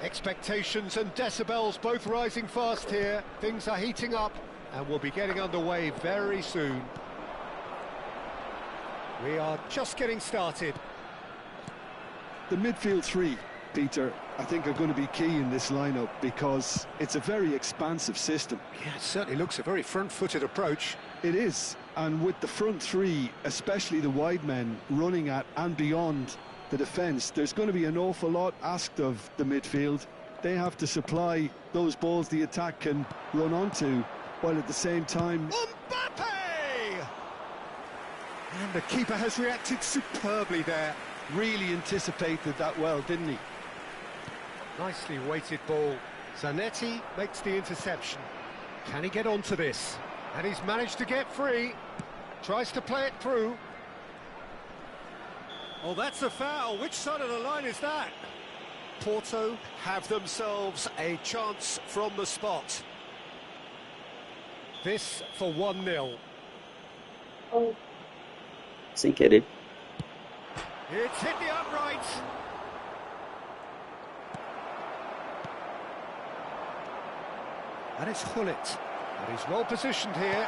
Expectations and decibels both rising fast here. Things are heating up and we'll be getting underway very soon. We are just getting started. The midfield three, Peter, I think are going to be key in this lineup because it's a very expansive system. Yeah, it certainly looks a very front-footed approach. It is, and with the front three, especially the wide men, running at and beyond the defence, there's going to be an awful lot asked of the midfield. They have to supply those balls the attack can run onto, while at the same time... Mbappe! And the keeper has reacted superbly there. Really anticipated that well, didn't he? Nicely weighted ball. Zanetti makes the interception. Can he get onto this? And he's managed to get free. Tries to play it through. Oh, that's a foul. Which side of the line is that? Porto have themselves a chance from the spot. This for 1-0. Oh. Sin querer. It's hit the upright. And it's Hullet. And he's well positioned here.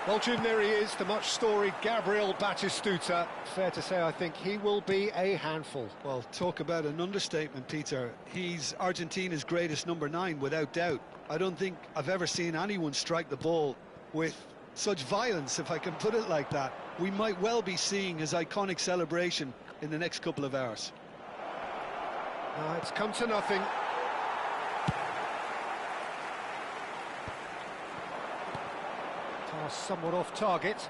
Well, Jim, there he is, the much-storied Gabriel Batistuta. Fair to say, I think he will be a handful. Well, talk about an understatement, Peter. He's Argentina's greatest number 9, without doubt. I don't think I've ever seen anyone strike the ball with such violence, if I can put it like that. We might well be seeing his iconic celebration in the next couple of hours. It's come to nothing. Pass somewhat off target.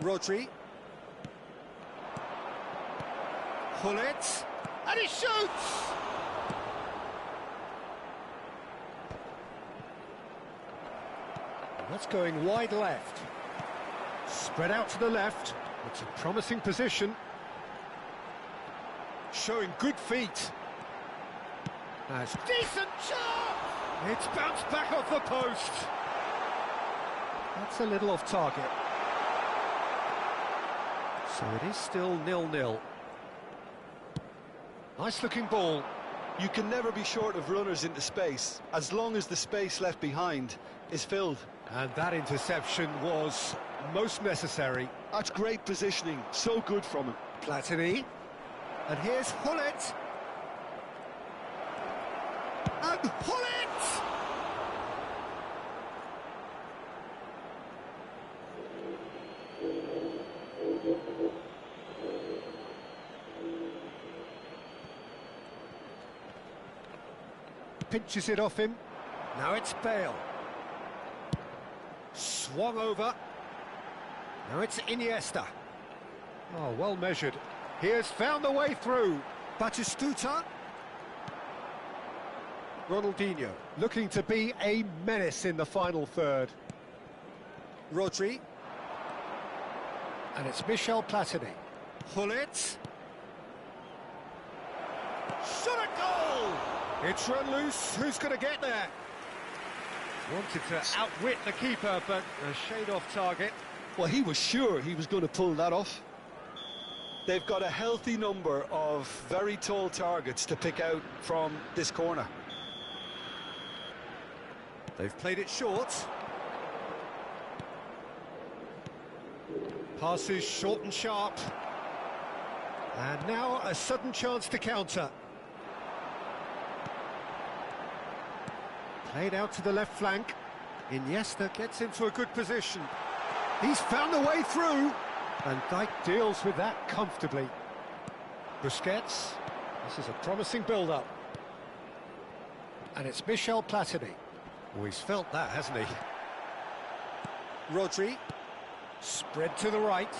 Rodri. Hullet. And he shoots! That's going wide left. Spread out to the left. It's a promising position. Showing good feet. That's decent shot! It's bounced back off the post. That's a little off target. So it is still 0-0. Nice looking ball. You can never be short of runners into space, as long as the space left behind is filled. And that interception was most necessary. That's great positioning, so good from him. Platini. And here's Hullet. And Hullet! Pinches it off him. Now it's Bale. Swung over. Now it's Iniesta. Oh, well measured. He has found the way through. Batistuta. Ronaldinho looking to be a menace in the final third. Rodri. And it's Michel Platini. Hullet. Shot a goal! It's run loose. Who's going to get there? Wanted to outwit the keeper, but a shade off target. Well, he was sure he was going to pull that off. They've got a healthy number of very tall targets to pick out from this corner. They've played it short. Passes short and sharp. And now a sudden chance to counter. Played out to the left flank. Iniesta gets into a good position. He's found the way through. And Dijk deals with that comfortably. Busquets. This is a promising build-up. And it's Michel Platini. Oh, he's felt that, hasn't he? Rodri. Spread to the right.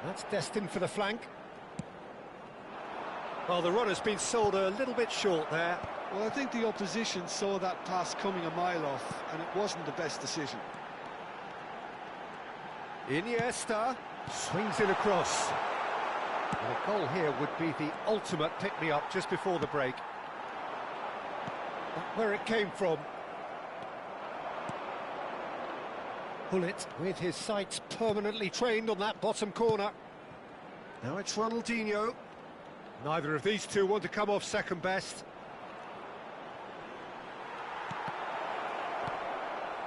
That's destined for the flank. Well, the run has been sold a little bit short there. Well, I think the opposition saw that pass coming a mile off, and it wasn't the best decision. Iniesta swings it across. And a goal here would be the ultimate pick-me-up just before the break. But where it came from. Hullet with his sights permanently trained on that bottom corner. Now it's Ronaldinho. Neither of these two want to come off second best.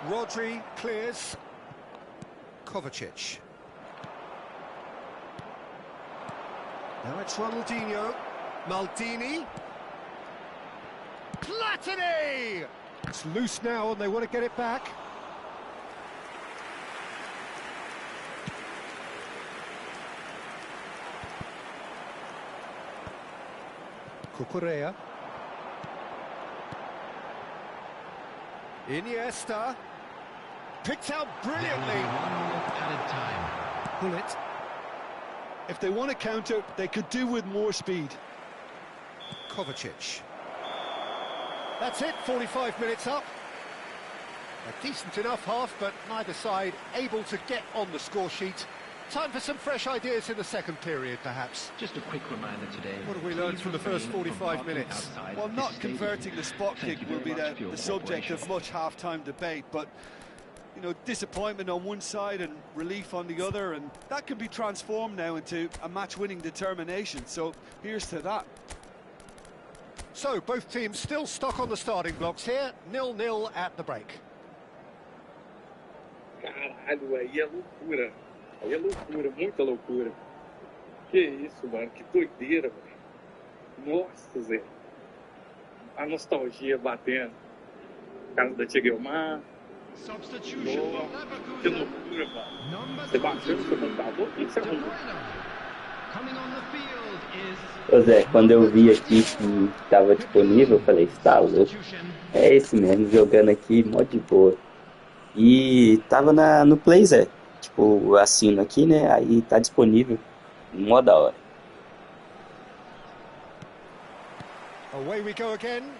Rodri clears. Kovacic. Now it's Ronaldinho. Maldini. Platini! It's loose now and they want to get it back. Cucurella. Iniesta. Picked out brilliantly. Added time. Hullet. If they want to counter, they could do with more speed. Kovacic. That's it, 45 minutes up. A decent enough half, but neither side able to get on the score sheet. Time for some fresh ideas in the second period, perhaps. Just a quick reminder today. What have we learned from the first 45 minutes? Well, not converting the spot kick will be the subject of much half-time debate, but, you know, disappointment on one side and relief on the other, and that can be transformed now into a match-winning determination, so here's to that. So, both teams still stuck on the starting blocks here, 0-0 at the break. Caralho, aí é loucura. Aí é loucura, muita loucura. Que isso, mano, que doideira, mano. Nossa, Zé. A nostalgia batendo. Casa da Tia Guilmar. Nossa, que loucura, mano. Você bateu no seu computador? O que você arrumou? Ô Zé, quando eu vi aqui que estava disponível, eu falei, está louco. É esse mesmo, jogando aqui, mó de boa. E tava no Play, Zé. Tipo, assino aqui, né? Aí tá disponível. Mó da hora. Away we go again.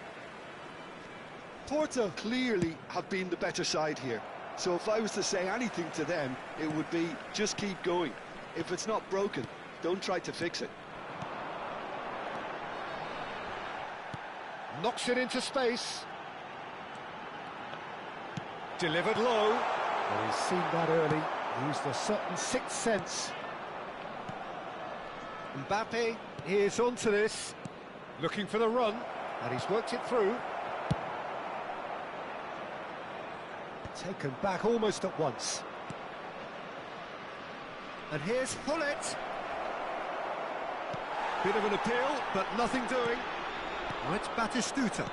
Porto clearly have been the better side here. So if I was to say anything to them, it would be just keep going. If it's not broken, don't try to fix it. Knocks it into space. Delivered low. Well, he's seen that early. Used a certain sixth sense. Mbappe is onto this. Looking for the run. And he's worked it through. Taken back almost at once. And here's Hullet. Bit of an appeal, but nothing doing. Now it's Batistuta.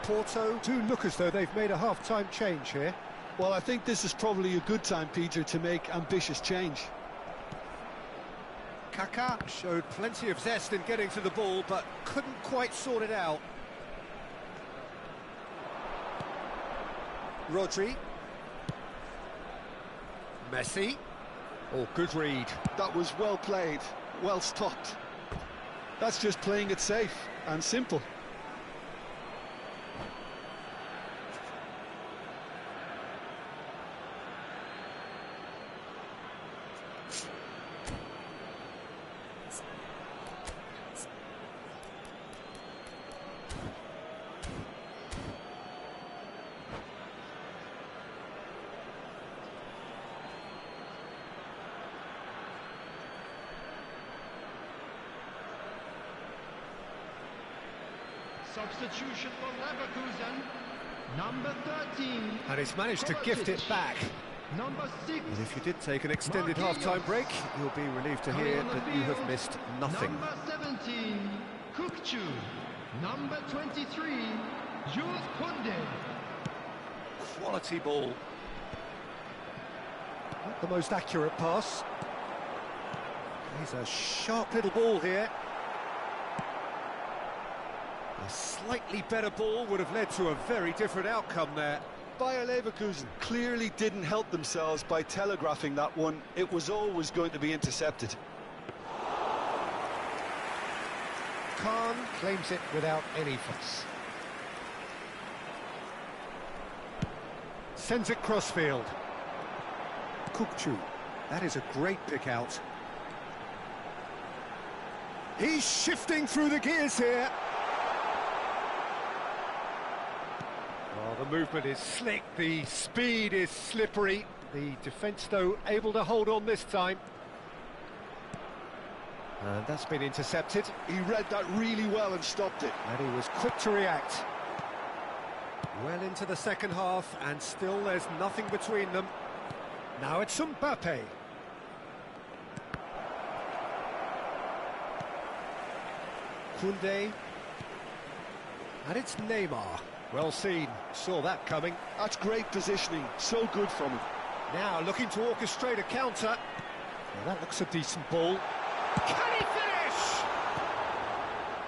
Porto do look as though they've made a half-time change here. Well, I think this is probably a good time, Peter, to make ambitious change. Kaká showed plenty of zest in getting to the ball, but couldn't quite sort it out. Rodri. Messi. Oh, good read. That was well played, well stopped. That's just playing it safe and simple. Substitution for Leverkusen, number 13. And he's managed to gift it back. Number 6. And if you did take an extended half-time break, you'll be relieved to hear that you have missed nothing. Number 17, Kukcu. Number 23, Jules Koundé. Quality ball. Not the most accurate pass. He's a sharp little ball here. A slightly better ball would have led to a very different outcome there. Bayer Leverkusen clearly didn't help themselves by telegraphing that one. It was always going to be intercepted. Khan claims it without any fuss. Sends it crossfield. Kukcu. That is a great pick out. He's shifting through the gears here. Well, Well, the movement is slick, the speed is slippery. The defence, though, able to hold on this time. And that's been intercepted. He read that really well and stopped it. And he was quick to react. Well into the second half, and still there's nothing between them. Now it's Mbappe. Koundé. And it's Neymar. Well seen, saw that coming. That's great positioning, so good from him. Now looking to orchestrate a counter. Well, that looks a decent ball. Can he finish?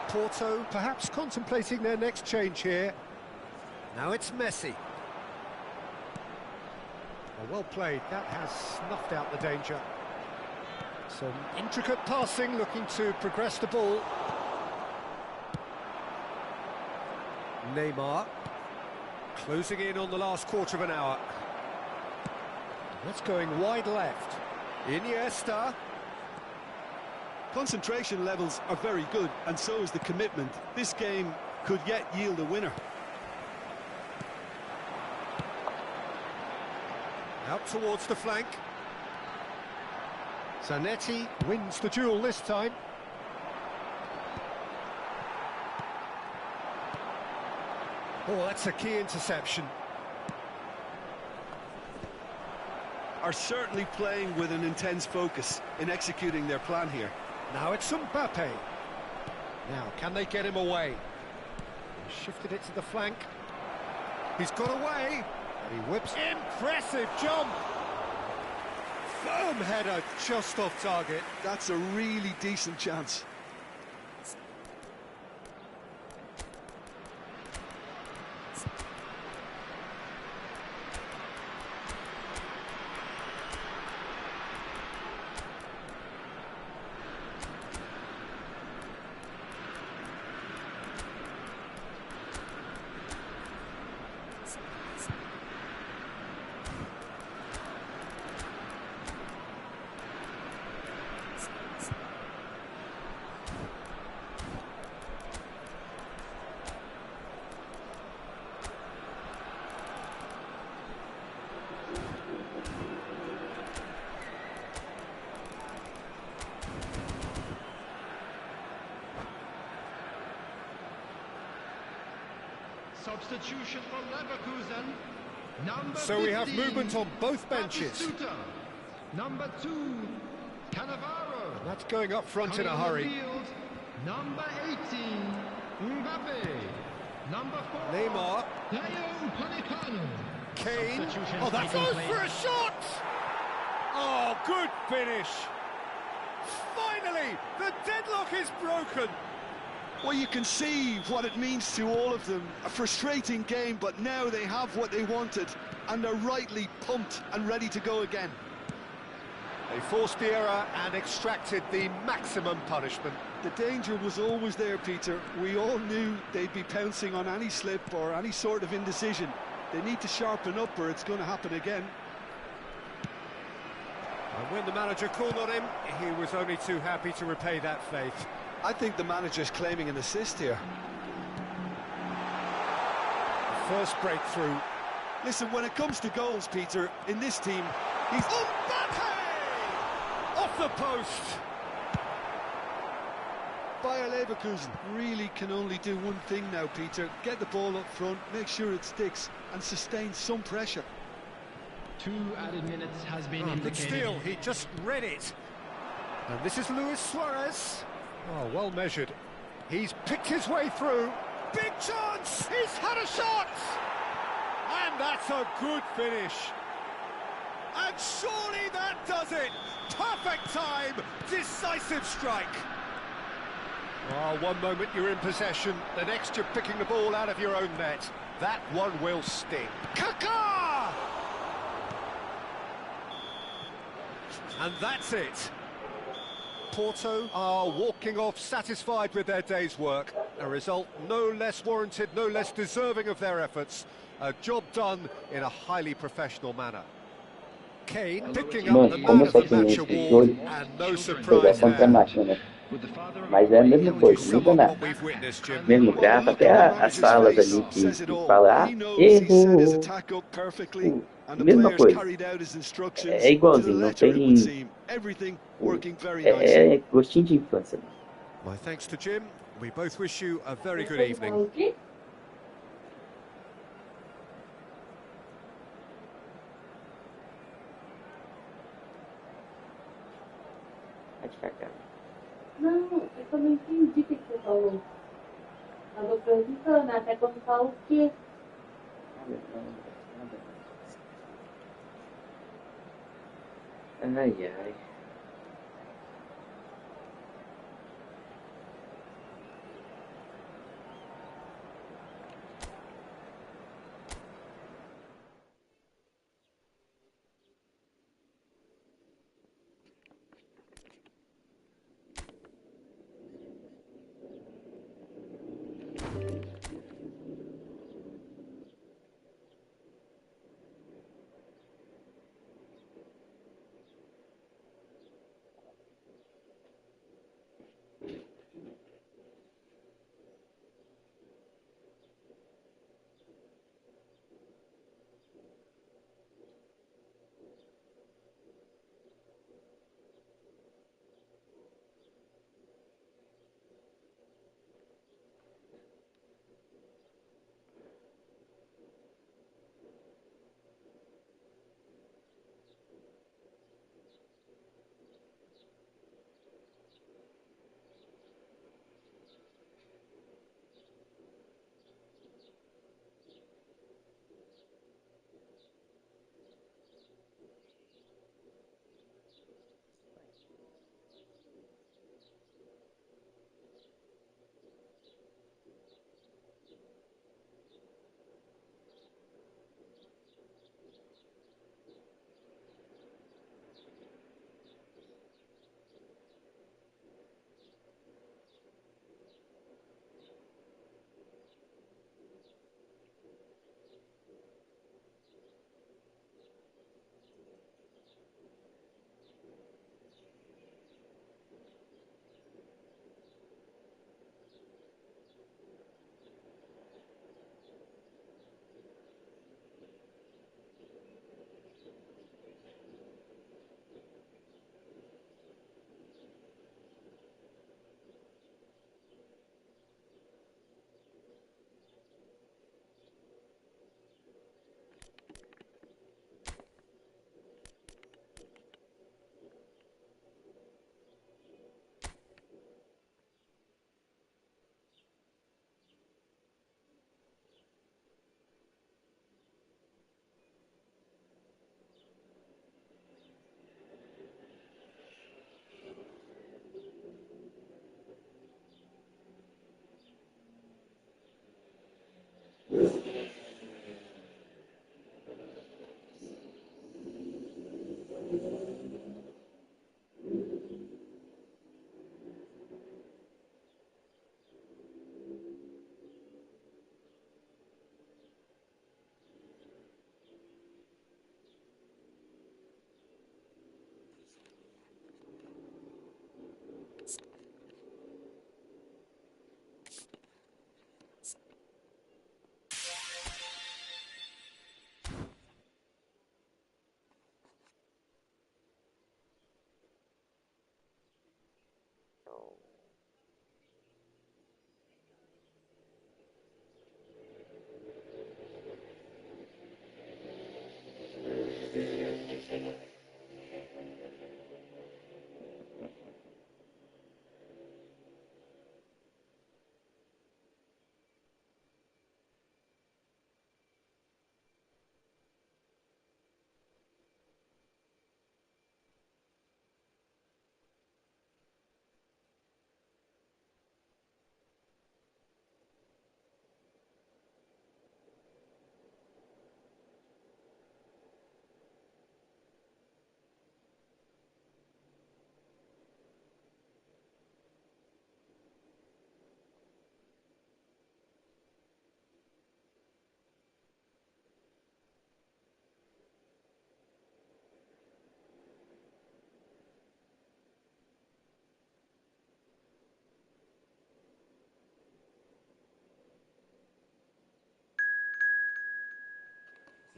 Porto perhaps contemplating their next change here. Now it's Messi. Well played, that has snuffed out the danger. Some intricate passing, looking to progress the ball. Neymar, closing in on the last quarter of an hour. That's going wide left. Iniesta. Concentration levels are very good, and so is the commitment. This game could yet yield a winner. Out towards the flank. Zanetti wins the duel this time. Oh, that's a key interception. Are certainly playing with an intense focus in executing their plan here. Now it's Mbappe. Now, can they get him away? Shifted it to the flank. He's got away. And he whips. Impressive jump. Firm header just off target. That's a really decent chance. Substitution for Leverkusen. Number So we have 15, movement on both benches. Batistuta. Number 2, Cannavaro. That's going up front in a Coming on the hurry. field, number 18, Mbappe. Number 4, Neymar. Leo Upamecano. Kane. Substitution Oh, that taking goes place. for a shot! Oh, good finish. Finally, the deadlock is broken. Well, you can see what it means to all of them. A frustrating game, but now they have what they wanted, and they're rightly pumped and ready to go again. They forced the error and extracted the maximum punishment. The danger was always there, Peter. We all knew they'd be pouncing on any slip or any sort of indecision. They need to sharpen up or it's going to happen again. And when the manager called on him, he was only too happy to repay that faith. I think the manager's claiming an assist here. First breakthrough. Listen, when it comes to goals, Peter, in this team, he's... Mbappe! Off the post! Bayer Leverkusen really can only do one thing now, Peter. Get the ball up front, make sure it sticks, and sustain some pressure. 2 added minutes has been Good indicated. steal, he just read it. And this is Luis Suarez. Oh, well measured. He's picked his way through. Big chance! He's had a shot! And that's a good finish. And surely that does it! Perfect time! Decisive strike! Oh, one moment you're in possession, the next you're picking the ball out of your own net. That one will sting. Kaká! And that's it. Porto are walking off satisfied with their day's work. A result no less warranted, no less deserving of their efforts. A job done in a highly professional manner. Kane picking up the man Como of só the que match nesse award, jogo and no jogar surprise contra a there. máquina, né? with the father of Mas é a play mesma How would you coisa, counting. sum muda up nada. what we've witnessed, Jim? Mesmo Well, the gráfico, look até on the as manager's falas face ali says it que all. fala, He knows he set his errou. attack up perfectly, and the Mesma players coisa. carried out his instructions É to the igualzinho, não letter, it would tem. seem. Everything working very nicely. É gostinho de infância. My thanks to Jim. We both wish you a very good evening. Pode cagar. Não, é que eu não entendi o que você falou. Eu tô perguntando, até quando fala o quê? Ai, ai.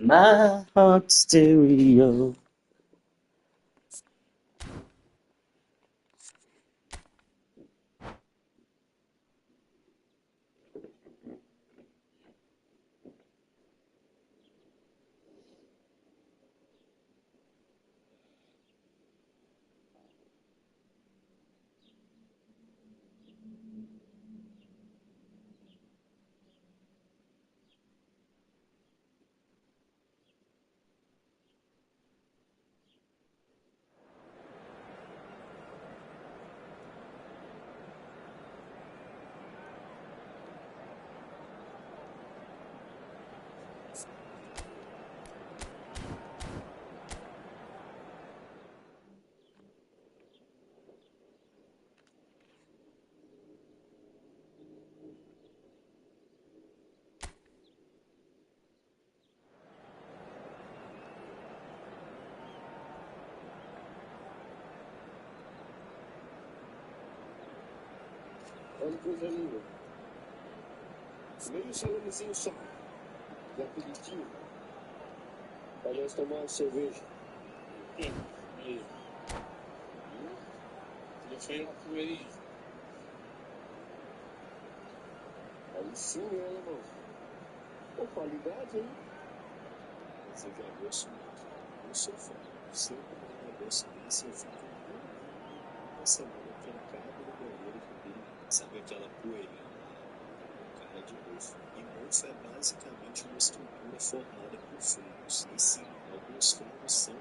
My heart's stereo. Olha que coisa linda. Meio salonezinho só. De aperitivo. Pra nós tomar uma cerveja. Mesmo. Telefone na poeirinha. Aí sim, né, irmão? Pô, qualidade, hein? Mas eu já gosto muito. Eu sou fã. Sempre um negócio desse, eu fico uma semana trancado no banheiro comigo. Sabe aquela poeirinha? Cara de mofo. E mofo é basicamente uma estrutura formada por fungos. E sim, alguns fungos são.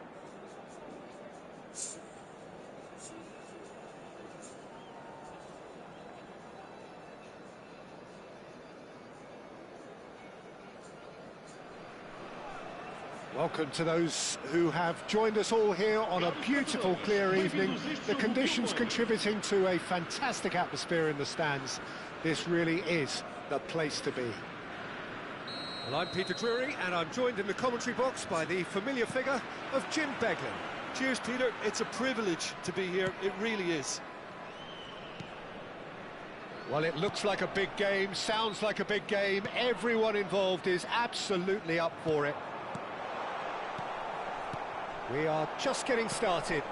Welcome to those who have joined us all here on a beautiful, clear evening. The conditions contributing to a fantastic atmosphere in the stands. This really is the place to be. Well, I'm Peter Drury, and I'm joined in the commentary box by the familiar figure of Jim Beglin. Cheers, Peter. It's a privilege to be here. It really is. Well, it looks like a big game, sounds like a big game. Everyone involved is absolutely up for it. We are just getting started.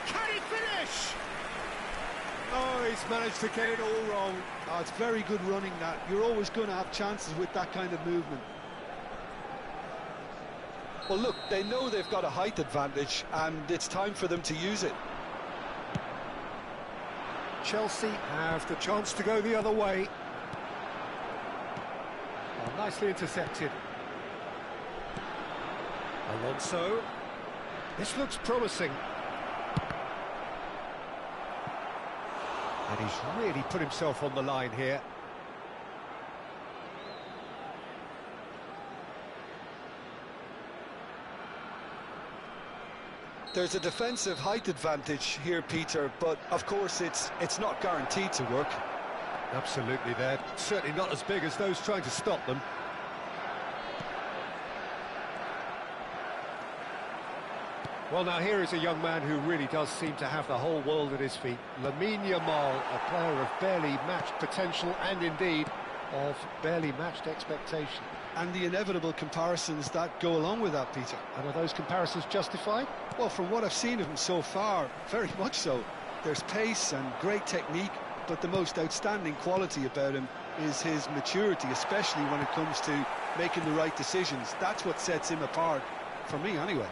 Can he finish? Oh, he's managed to get it all wrong. Oh, it's very good running, that. You're always going to have chances with that kind of movement. Well, look, they know they've got a height advantage, and it's time for them to use it. Chelsea have the chance to go the other way. Oh, nicely intercepted. Alonso. This looks promising. And he's really put himself on the line here. There's a defensive height advantage here, Peter, but of course it's not guaranteed to work. Absolutely, they're certainly not as big as those trying to stop them. Well, now here is a young man who really does seem to have the whole world at his feet. Lamine Yamal, a player of barely matched potential and indeed of barely matched expectation. And the inevitable comparisons that go along with that, Peter. And are those comparisons justified? Well, from what I've seen of him so far, very much so. There's pace and great technique, but the most outstanding quality about him is his maturity, especially when it comes to making the right decisions. That's what sets him apart, for me anyway.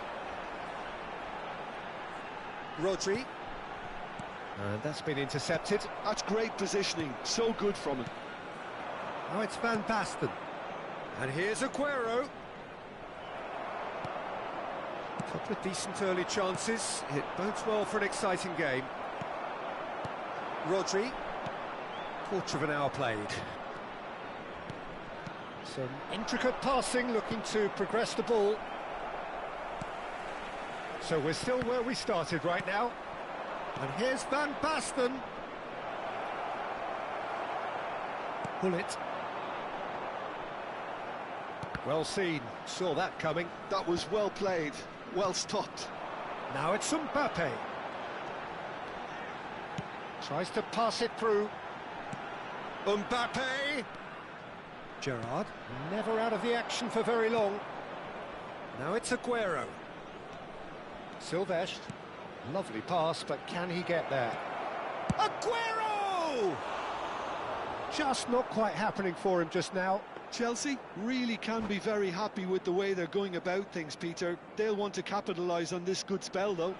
Rodri. And that's been intercepted. That's great positioning, so good from him. Now it's Van Basten. And here's Aguero. A couple of decent early chances. It bodes well for an exciting game. Rodri. Quarter of an hour played. Some intricate passing, looking to progress the ball. So we're still where we started right now. And here's Van Basten. Pull it. Well seen, saw that coming. That was well played, well stopped. Now it's Mbappe. Tries to pass it through. Mbappe. Gerrard, never out of the action for very long. Now it's Aguero. Silvestre, lovely pass, but can he get there? Aguero! Just not quite happening for him just now. Chelsea really can be very happy with the way they're going about things, Peter. They'll want to capitalise on this good spell, though.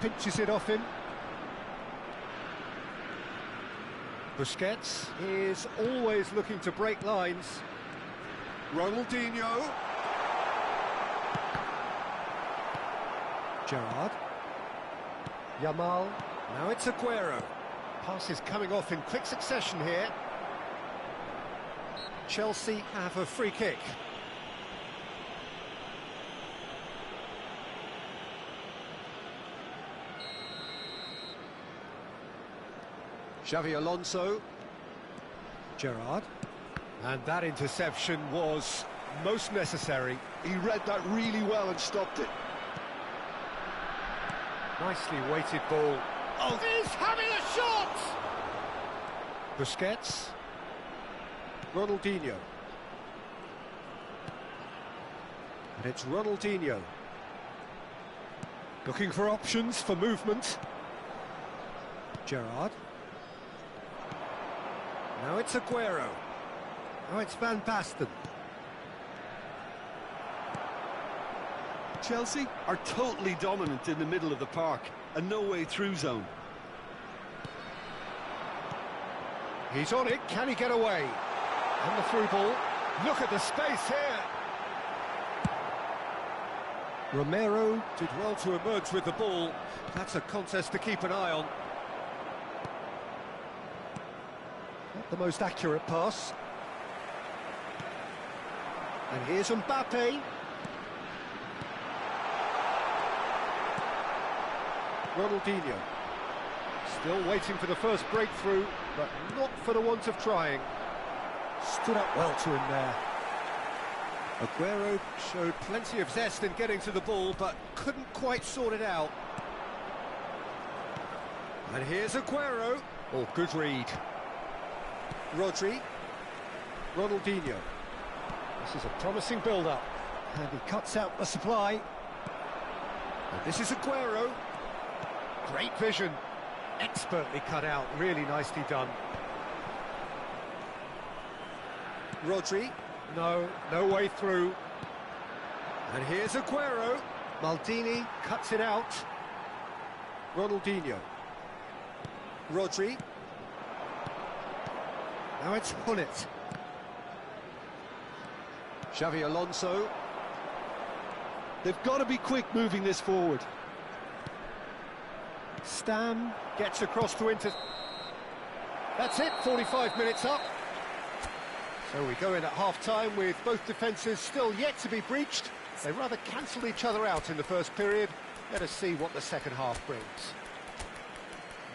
Pinches it off him. Busquets is always looking to break lines. Ronaldinho. Gerrard. Yamal. Now it's Aguero. Passes coming off in quick succession here. Chelsea have a free kick. Xavi Alonso. Gerrard. And that interception was most necessary. He read that really well and stopped it. Nicely weighted ball. Oh, he's having a shot! Busquets. Ronaldinho. And it's Ronaldinho. Looking for options for movement. Gerrard. Now it's Aguero. Now it's Van Basten. Chelsea are totally dominant in the middle of the park, a no-way through zone. He's on it, can he get away? And the through ball. Look at the space here. Romero did well to emerge with the ball. That's a contest to keep an eye on. Not the most accurate pass. And here's Mbappe. Ronaldinho. Still waiting for the first breakthrough, but not for the want of trying. Stood up well to him there. Aguero showed plenty of zest in getting to the ball, but couldn't quite sort it out. And here's Aguero. Oh, good read. Rodri. Ronaldinho. This is a promising build-up. And he cuts out the supply. And this is Aguero. Great vision. Expertly cut out. Really nicely done. Rodri. No way through. And here's Aguero. Maldini cuts it out. Ronaldinho. Rodri. Now it's Hunnit. Xavi Alonso. They've got to be quick moving this forward. Stam gets across to Inter. That's it, 45 minutes up. So we go in at half-time with both defences still yet to be breached. They rather cancelled each other out in the first period. Let us see what the second half brings.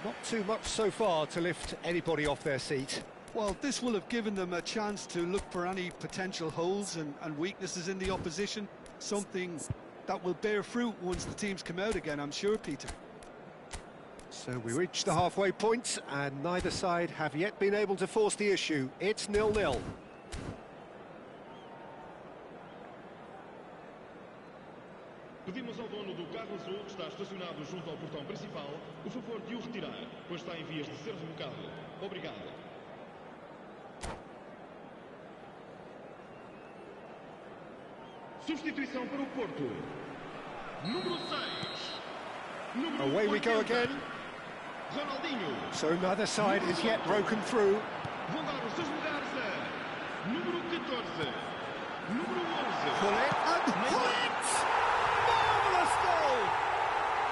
Not too much so far to lift anybody off their seat. Well, this will have given them a chance to look for any potential holes and weaknesses in the opposition. Something that will bear fruit once the teams come out again, I'm sure, Peter. So we reach the halfway point, and neither side have yet been able to force the issue. It's 0-0. Pedimos ao dono do carro azul que está estacionado junto ao portão principal o favor de o retirar, pois está em vias de ser remolcado. Obrigado. Substituição para o Porto. Número 6. Away we go again. Ronaldinho. So neither side is yet broken through. Vão dar os seus lugares a número 14. Número 11. Pull it and pull it! Marvellous goal!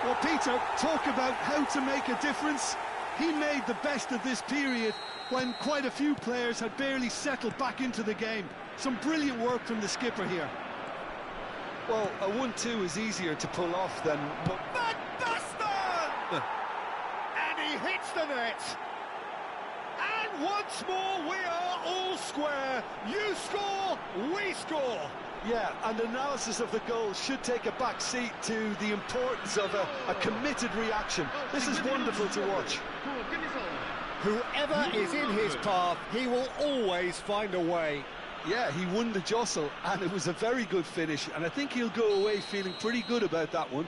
Well, Peter, talk about how to make a difference. He made the best of this period when quite a few players had barely settled back into the game. Some brilliant work from the skipper here. Well, a 1-2 is easier to pull off than... Van Basten! And he hits the net. And once more we are all square. You score, we score. Yeah, and analysis of the goal should take a back seat to the importance of a committed reaction. This is wonderful to watch. Whoever is in his path, he will always find a way. Yeah, he won the jostle, and it was a very good finish, and I think he'll go away feeling pretty good about that one.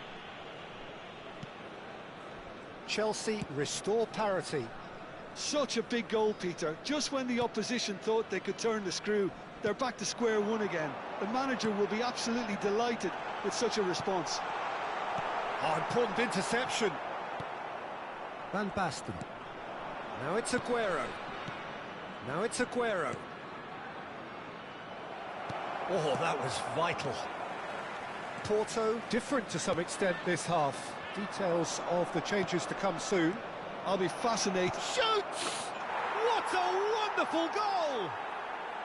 Chelsea restore parity. Such a big goal, Peter. Just when the opposition thought they could turn the screw, they're back to square one again. The manager will be absolutely delighted with such a response. Oh, important interception. Van Basten. Now it's Aguero. Now it's Aguero. Oh, that was vital. Porto, different to some extent this half. Details of the changes to come soon. I'll be fascinated. Shoots! What a wonderful goal!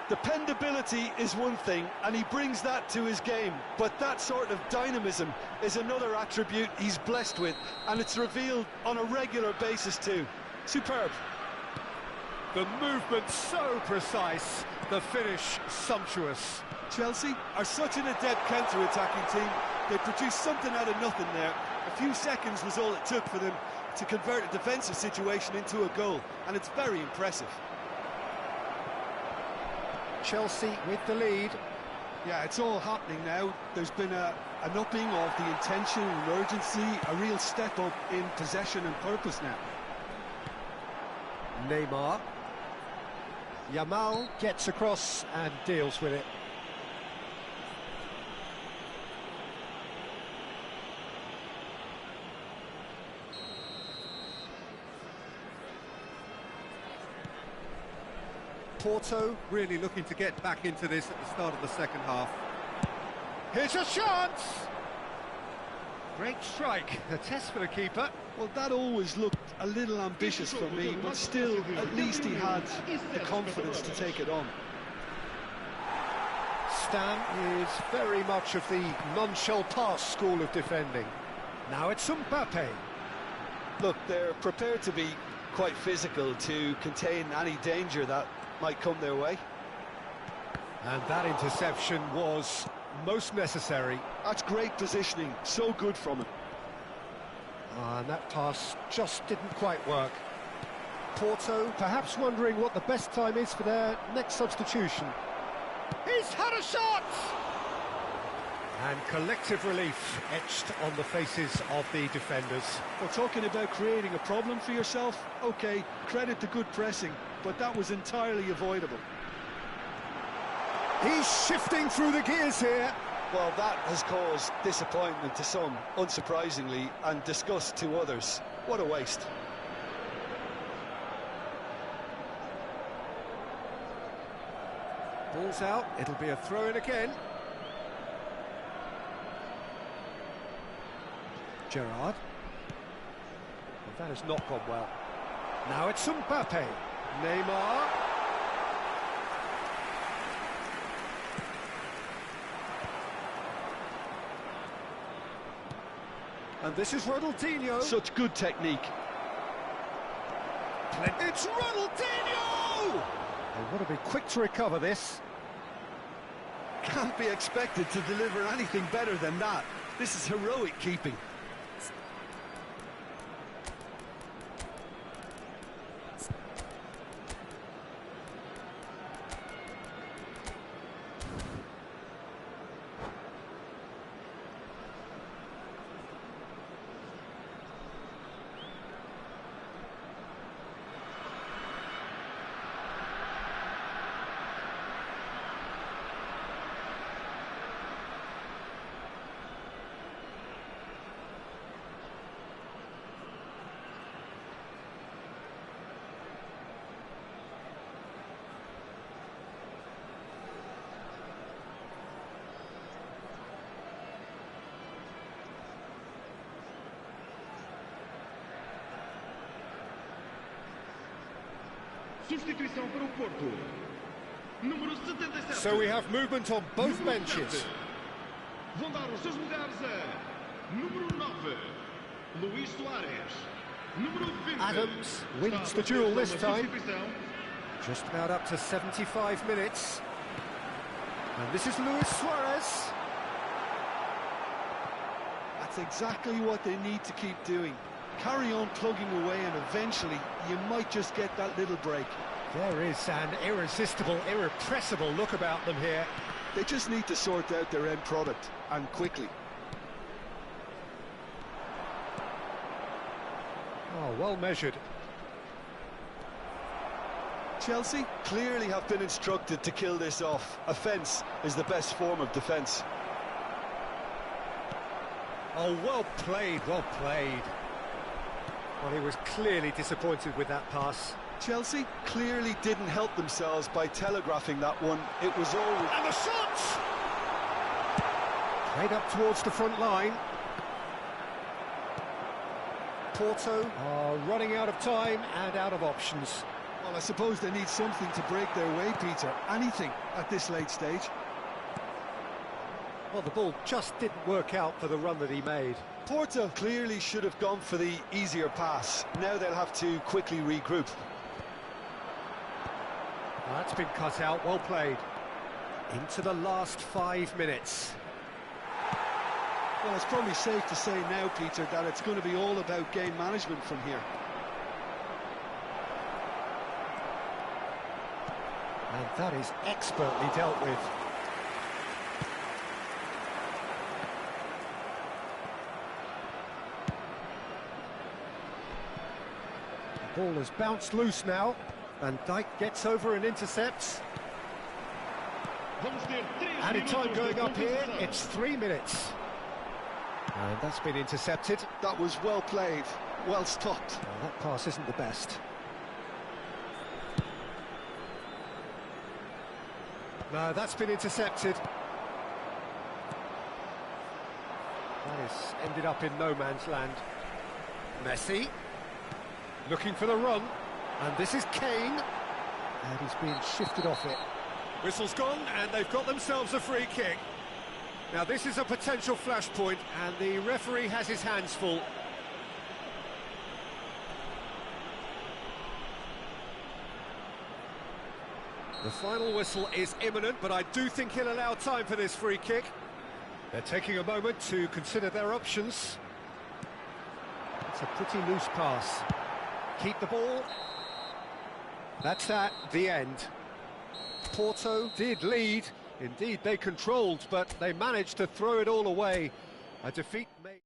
Dependability is one thing, and he brings that to his game, but that sort of dynamism is another attribute he's blessed with, and it's revealed on a regular basis too. Superb. The movement so precise, the finish sumptuous. Chelsea are such an adept counter-attacking team. They produced something out of nothing there. A few seconds was all it took for them to convert a defensive situation into a goal, and it's very impressive. Chelsea with the lead. Yeah, it's all happening now. There's been an upping of the intention and urgency, a real step up in possession and purpose now. Neymar. Yamal gets across and deals with it. Porto really looking to get back into this at the start of the second half. Here's a chance! Great strike, a test for the keeper. Well, that always looked a little ambitious for me, but still, at least he had the confidence to take it on. Stan is very much of the non-shall-pass school of defending. Now it's Mbappe. Look, they're prepared to be quite physical to contain any danger that might come their way. And that interception was most necessary. That's great positioning, so good from him. And that pass just didn't quite work. Porto perhaps wondering what the best time is for their next substitution. He's had a shot! And collective relief etched on the faces of the defenders. Well, talking about creating a problem for yourself, OK, credit the good pressing, but that was entirely avoidable. He's shifting through the gears here. Well, that has caused disappointment to some, unsurprisingly, and disgust to others. What a waste. Ball's out, it'll be a throw-in again. Gerrard. Well, that has not gone well. Now it's Mbappe. Neymar. And this is Ronaldinho. Such good technique. It's Ronaldinho! They want to be quick to recover this. Can't be expected to deliver anything better than that. This is heroic keeping. Substituição para o Porto. Número 77. So we have movement on both benches. Vão dar os seus lugares a número 9, Luís Soares. Número 20. Adams wins Está the duel this uma time. substituição. Just about up to 75 minutes. And this is Luis Suarez. That's exactly what they need to keep doing. Carry on plugging away and eventually you might just get that little break. There is an irresistible, irrepressible look about them here. They just need to sort out their end product, and quickly. Oh, well measured. Chelsea clearly have been instructed to kill this off. Offence is the best form of defence. Oh, well played, well played. Well, he was clearly disappointed with that pass. Chelsea clearly didn't help themselves by telegraphing that one. It was all... And the shot! Played up towards the front line. Porto are running out of time and out of options. Well, I suppose they need something to break their way, Peter. Anything at this late stage. Well, the ball just didn't work out for the run that he made. Porto clearly should have gone for the easier pass. Now they'll have to quickly regroup. That's been cut out, well played. Into the last 5 minutes. Well, it's probably safe to say now, Peter, that it's going to be all about game management from here. And that is expertly dealt with. The ball has bounced loose now. Van Dijk gets over and intercepts. Vamos ter 3 Added time minutos going de up here, compensação. it's 3 minutes. And that's been intercepted. That was well played, well stopped. Well, that pass isn't the best. No, that's been intercepted. That has ended up in no man's land. Messi, looking for the run, and this is Kane, and he's been shifted off it. Whistle's gone, and they've got themselves a free kick. Now this is a potential flashpoint, and the referee has his hands full. The final whistle is imminent, but I do think he'll allow time for this free kick. They're taking a moment to consider their options. It's a pretty loose pass. Keep the ball. That's at the end. Porto did lead. Indeed, they controlled, but they managed to throw it all away. A defeat made...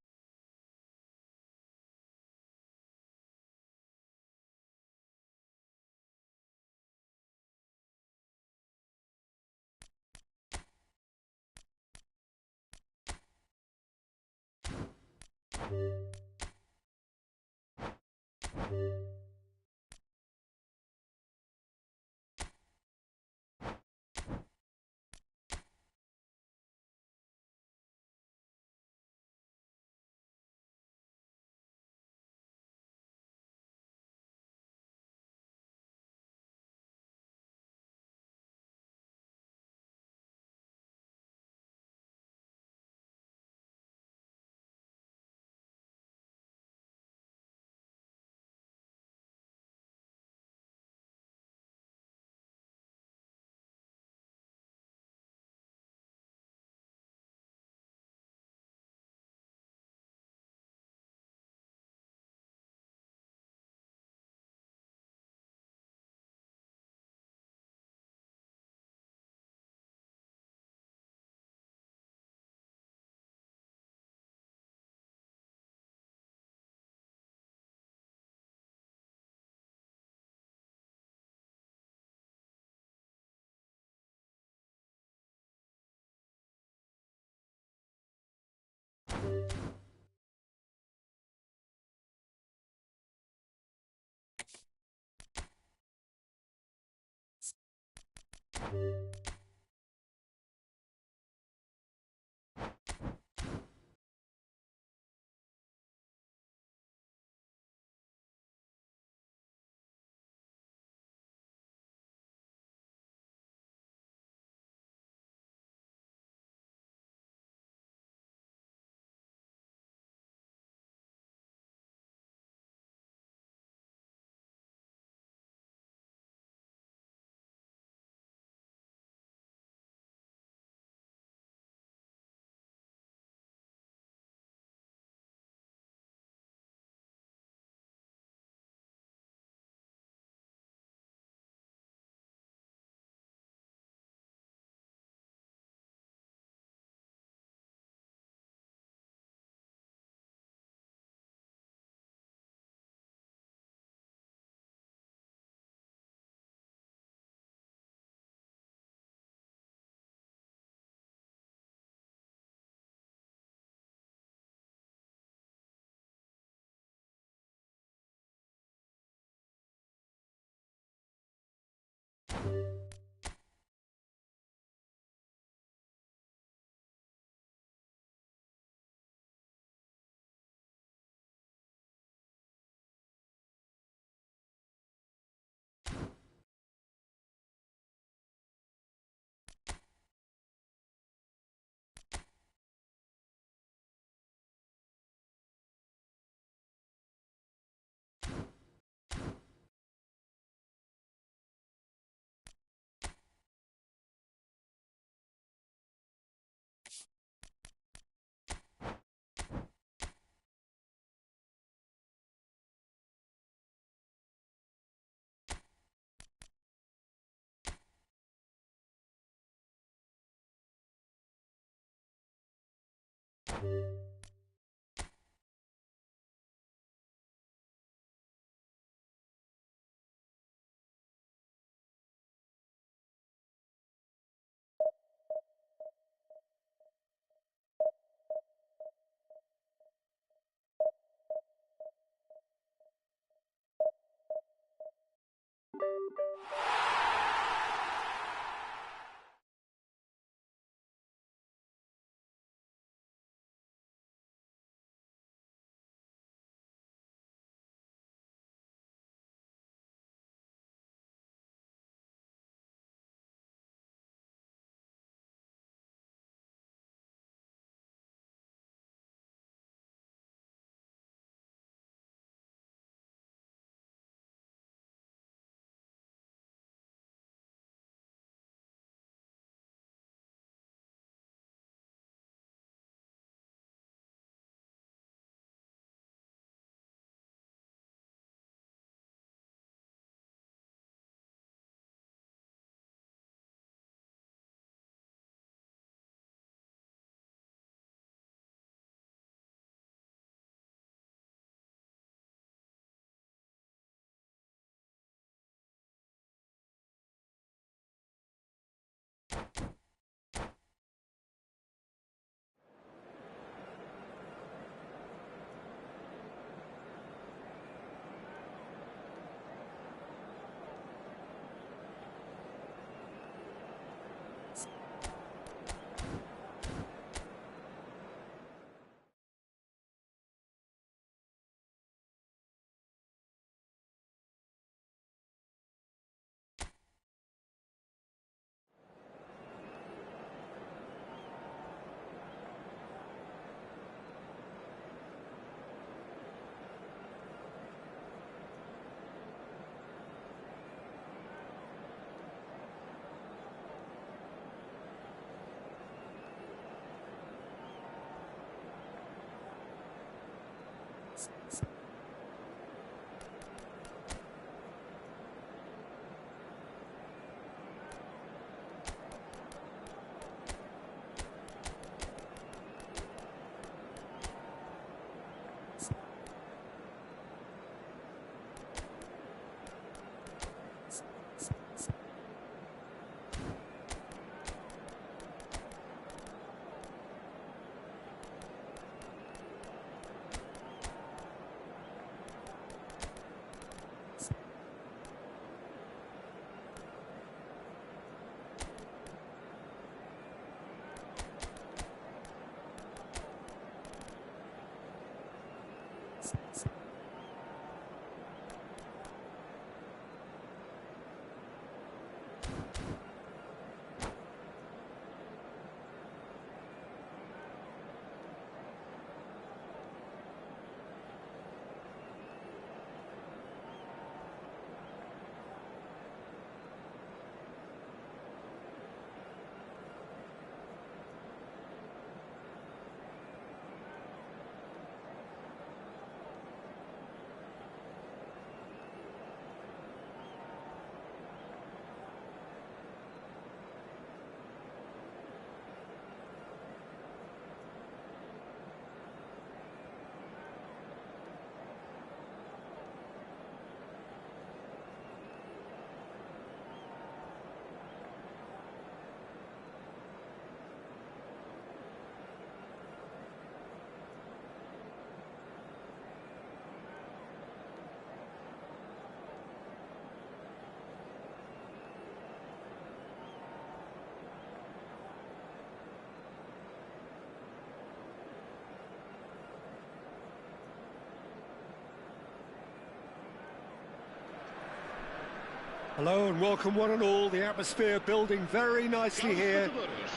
Hello and welcome one and all. The atmosphere building very nicely here.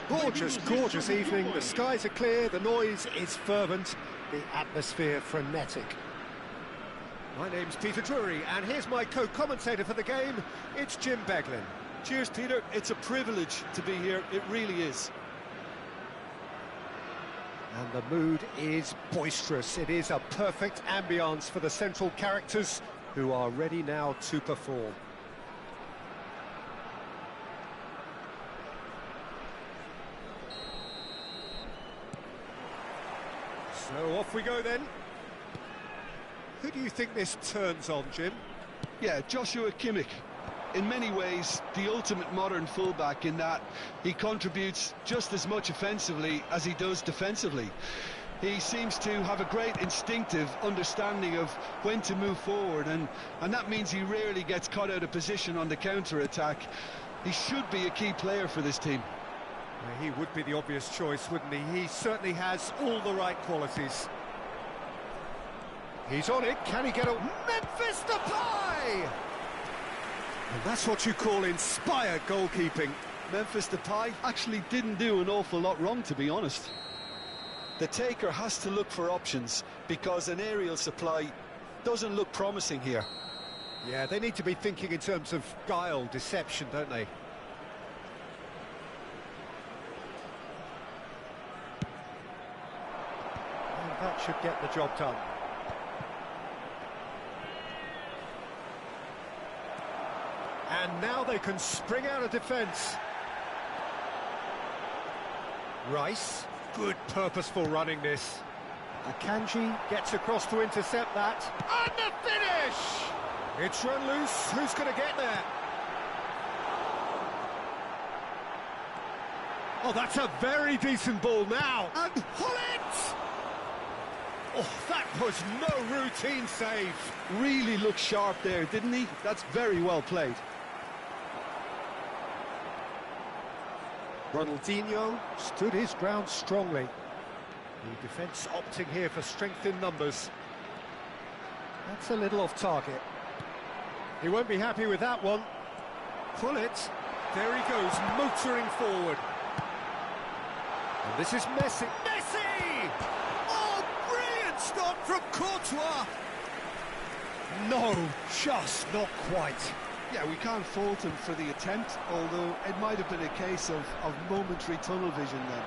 Gorgeous, gorgeous evening. The skies are clear, the noise is fervent, the atmosphere frenetic. My name's Peter Drury and here's my co-commentator for the game. It's Jim Beglin. Cheers, Peter. It's a privilege to be here. It really is. And the mood is boisterous. It is a perfect ambience for the central characters who are ready now to perform. So off we go then. Who do you think this turns on, Jim? Yeah, Joshua Kimmich. In many ways, the ultimate modern fullback in that he contributes just as much offensively as he does defensively. He seems to have a great instinctive understanding of when to move forward, and that means he rarely gets caught out of position on the counter-attack. He should be a key player for this team. Well, he would be the obvious choice, wouldn't he? He certainly has all the right qualities. He's on it. Can he get a Memphis Depay? And that's what you call inspired goalkeeping. Memphis Depay actually didn't do an awful lot wrong, to be honest. The taker has to look for options because an aerial supply doesn't look promising here. Yeah, they need to be thinking in terms of guile, deception, don't they? And that should get the job done. And now they can spring out of defence. Rice, good purposeful running this. Akanji gets across to intercept that. And the finish! It's run loose. Who's going to get there? Oh, that's a very decent ball now. And Hullet! Oh, that was no routine save. Really looked sharp there, didn't he? That's very well played. Ronaldinho stood his ground strongly. The defence opting here for strength in numbers. That's a little off target. He won't be happy with that one. Pull it. There he goes, motoring forward. And this is Messi. Messi! Oh, brilliant stop from Courtois! No, just not quite. Yeah, we can't fault him for the attempt, although it might have been a case of momentary tunnel vision then.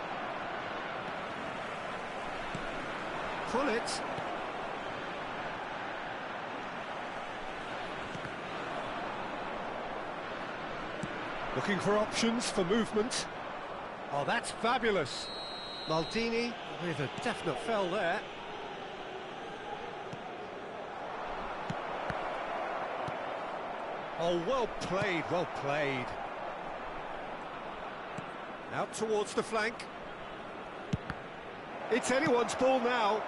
Pull it. Looking for options for movement. Oh, that's fabulous. Maldini with a definite foul there. Oh, well played, well played. Out towards the flank. It's anyone's ball now.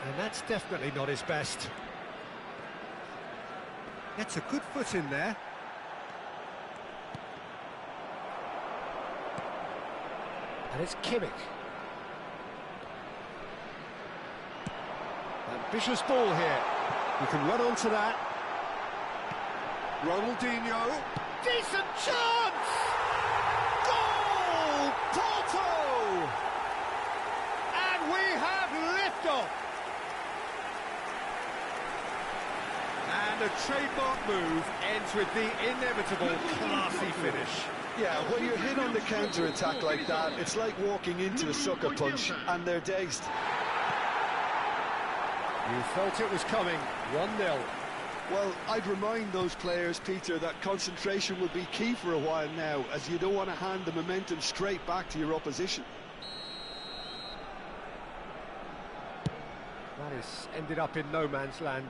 And that's definitely not his best. Gets a good foot in there. And it's Kimmich. Ambitious ball here. You can run onto that. Ronaldinho. Decent chance! Goal! Porto! And we have liftoff. And a trademark move ends with the inevitable classy finish. Yeah, when you're hit on the counter-attack like that, it's like walking into a sucker punch, and they're dazed. You felt it was coming, 1-0. Well, I'd remind those players, Peter, that concentration will be key for a while now, as you don't want to hand the momentum straight back to your opposition. That has ended up in no man's land.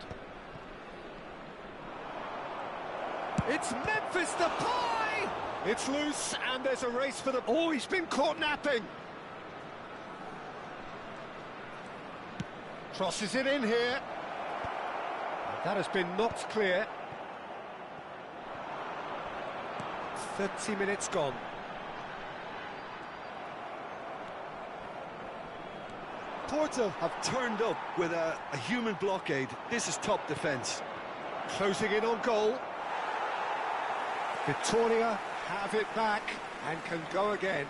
It's Memphis Depay! It's loose, and there's a race for the... Oh, he's been caught napping! Crosses it in here. That has been knocked clear. 30 minutes gone. Porto have turned up with a human blockade. This is top defence. Closing in on goal. Victoria have it back and can go again.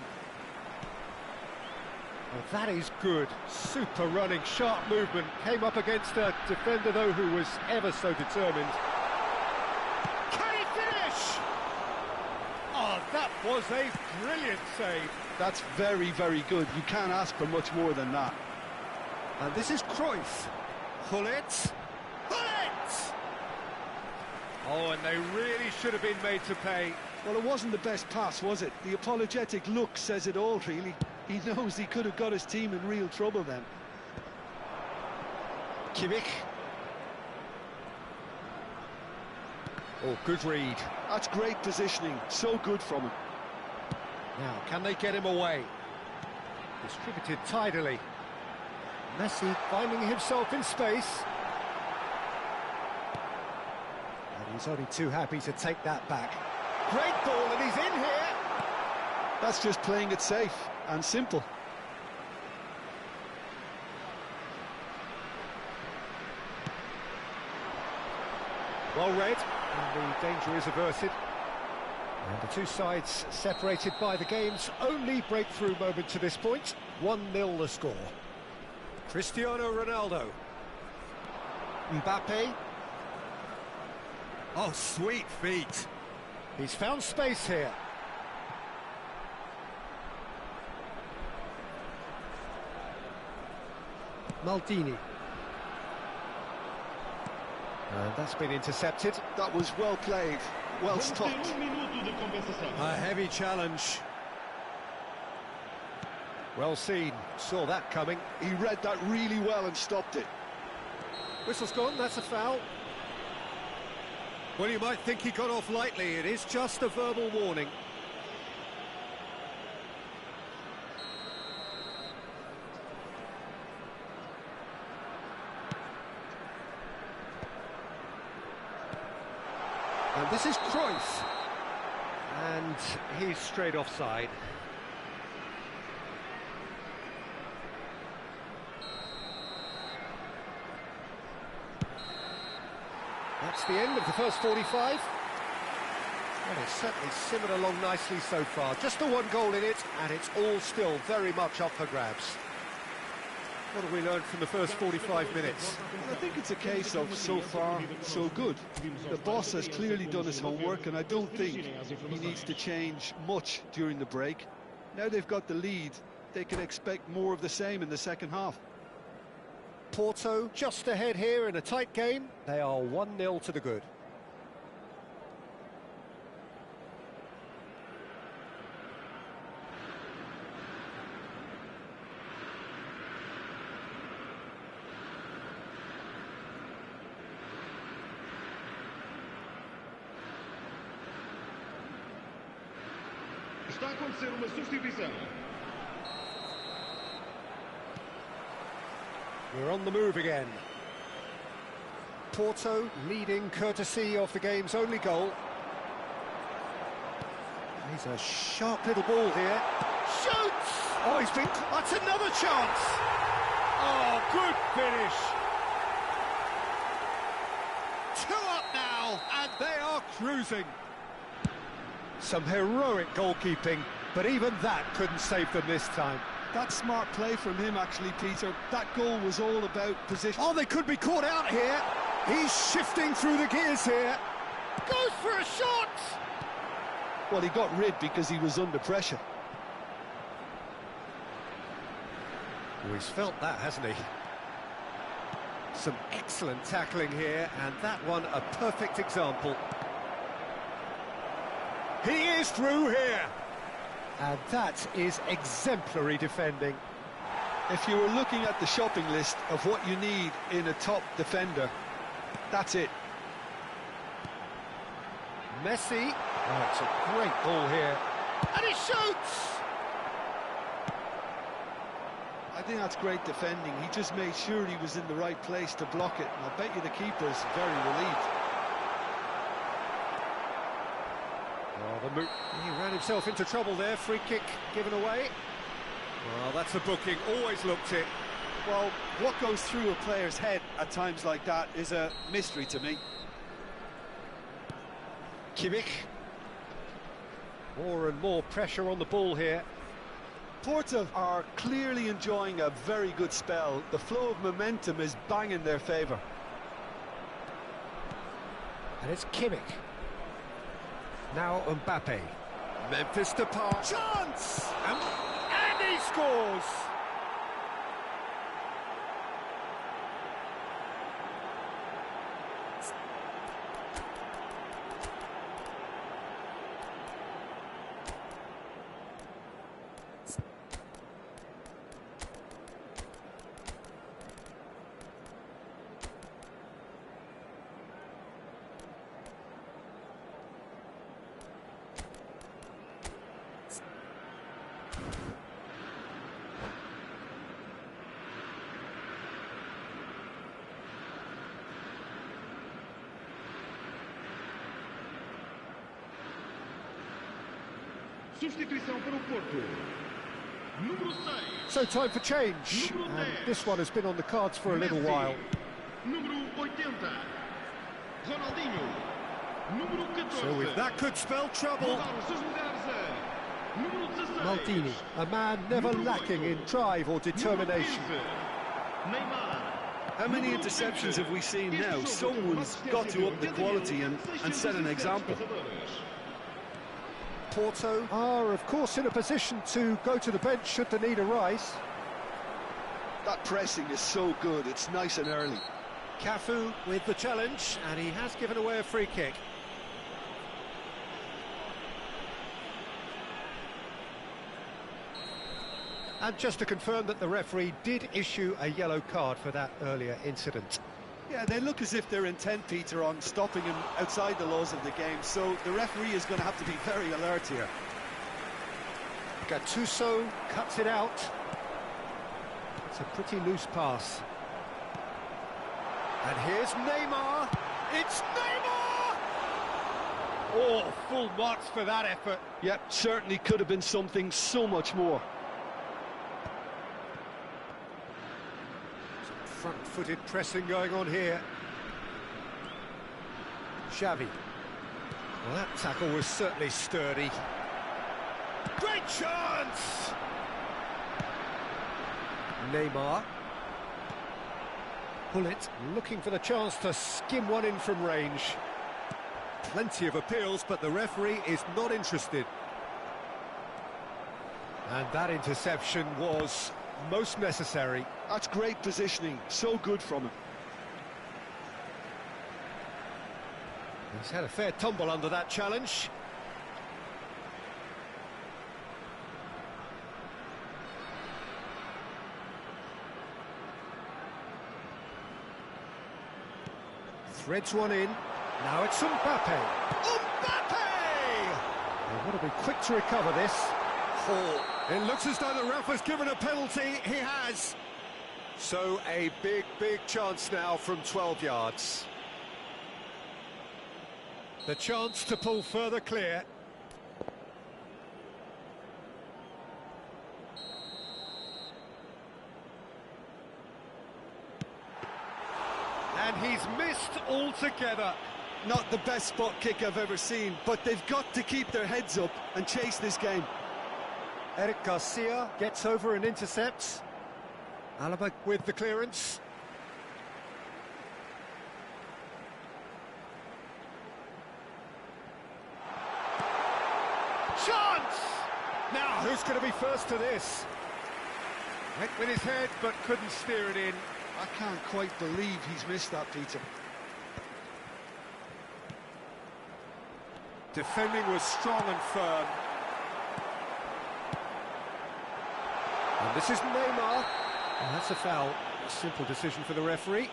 Well, that is good. Super running, sharp movement. Came up against a defender, though, who was ever so determined. Can he finish? Oh, that was a brilliant save. That's very, very good. You can't ask for much more than that. And this is Cruyff. Gullit. Gullit! Oh, and they really should have been made to pay. Well, it wasn't the best pass, was it? The apologetic look says it all, really. He knows he could have got his team in real trouble then. Kimmich. Oh, good read. That's great positioning. So good from him. Now, can they get him away? Distributed tidily. Messi finding himself in space. And he's only too happy to take that back. Great ball, and he's in here! That's just playing it safe and simple. Well read, and the danger is averted. And the two sides separated by the game's only breakthrough moment to this point. 1-0 the score. Cristiano Ronaldo. Mbappe. Oh, sweet feet. He's found space here. Maldini. And that's been intercepted. That was well played, well stopped. A heavy challenge. Well seen, saw that coming. He read that really well and stopped it. Whistle's gone, that's a foul. Well, you might think he got off lightly, it is just a verbal warning. And this is Cruyff. And he's straight offside. That's the end of the first 45. Well, it's certainly simmered along nicely so far. Just the one goal in it, and it's all still very much up for grabs. What have we learned from the first 45 minutes? I think it's a case of so far, so good. The boss has clearly done his homework, and I don't think he needs to change much during the break. Now they've got the lead, they can expect more of the same in the second half. Porto just ahead here in a tight game. They are 1-0 to the good. Está a acontecer uma substituição. We're on the move again. Porto leading courtesy of the game's only goal. He's a sharp little ball here. Shoots! Oh, he's been... That's another chance! Oh, good finish! 2 up now, and they are cruising. Some heroic goalkeeping, but even that couldn't save them this time. That's smart play from him, actually, Peter. That goal was all about position. Oh, they could be caught out here. He's shifting through the gears here. Goes for a shot! Well, he got rid because he was under pressure. Oh, he's felt that, hasn't he? Some excellent tackling here, and that one a perfect example. He is through here. And that is exemplary defending. If you were looking at the shopping list of what you need in a top defender, that's it. Messi. Oh, it's a great ball here. And he shoots! I think that's great defending. He just made sure he was in the right place to block it. And I bet you the keeper's very relieved. Oh, he ran himself into trouble there. Free kick given away. Well, that's a booking. Always looked it. Well, what goes through a player's head at times like that is a mystery to me. Kimmich. More and more pressure on the ball here. Porto are clearly enjoying a very good spell. The flow of momentum is bang in their favour. And it's Kimmich. Now Mbappe. Memphis Depay. Chance! And scores. Substituição para o Porto. Número 6. So time for change, and this one has been on the cards for a little while. Número 80. Ronaldinho. Número 14. So if that could spell trouble. Mudaram seus lugares a número 16. Maldini, a man never lacking in drive or determination. Neymar. How many interceptions have we seen now? Someone's got to up the quality and set an example. Porto are, of course, in a position to go to the bench should the need arise. That pressing is so good, it's nice and early. Cafu with the challenge, and he has given away a free kick. And just to confirm that the referee did issue a yellow card for that earlier incident. Yeah, they look as if they're intent, Peter, on stopping him outside the laws of the game, so the referee is going to have to be very alert here. Gattuso cuts it out. It's a pretty loose pass. And here's Neymar. It's Neymar! Oh, full marks for that effort. Yep, certainly could have been something so much more. Front-footed pressing going on here. Xavi. Well, that tackle was certainly sturdy. Great chance! Neymar. Pullet looking for the chance to skim one in from range. Plenty of appeals, but the referee is not interested. And that interception was most necessary. That's great positioning, so good from him. He's had a fair tumble under that challenge. Threads one in. Now it's Mbappe. Mbappe! They've got to be quick to recover this. Oh, it looks as though the ref has given a penalty. He has. So a big, big chance now from 12 yards. The chance to pull further clear. And he's missed altogether. Not the best spot kick I've ever seen, but they've got to keep their heads up and chase this game. Eric Garcia gets over and intercepts. Alaba with the clearance. Chance! Now, who's going to be first to this? Went with his head, but couldn't steer it in. I can't quite believe he's missed that, Peter. Defending was strong and firm. And this is Neymar. And that's a foul. A simple decision for the referee.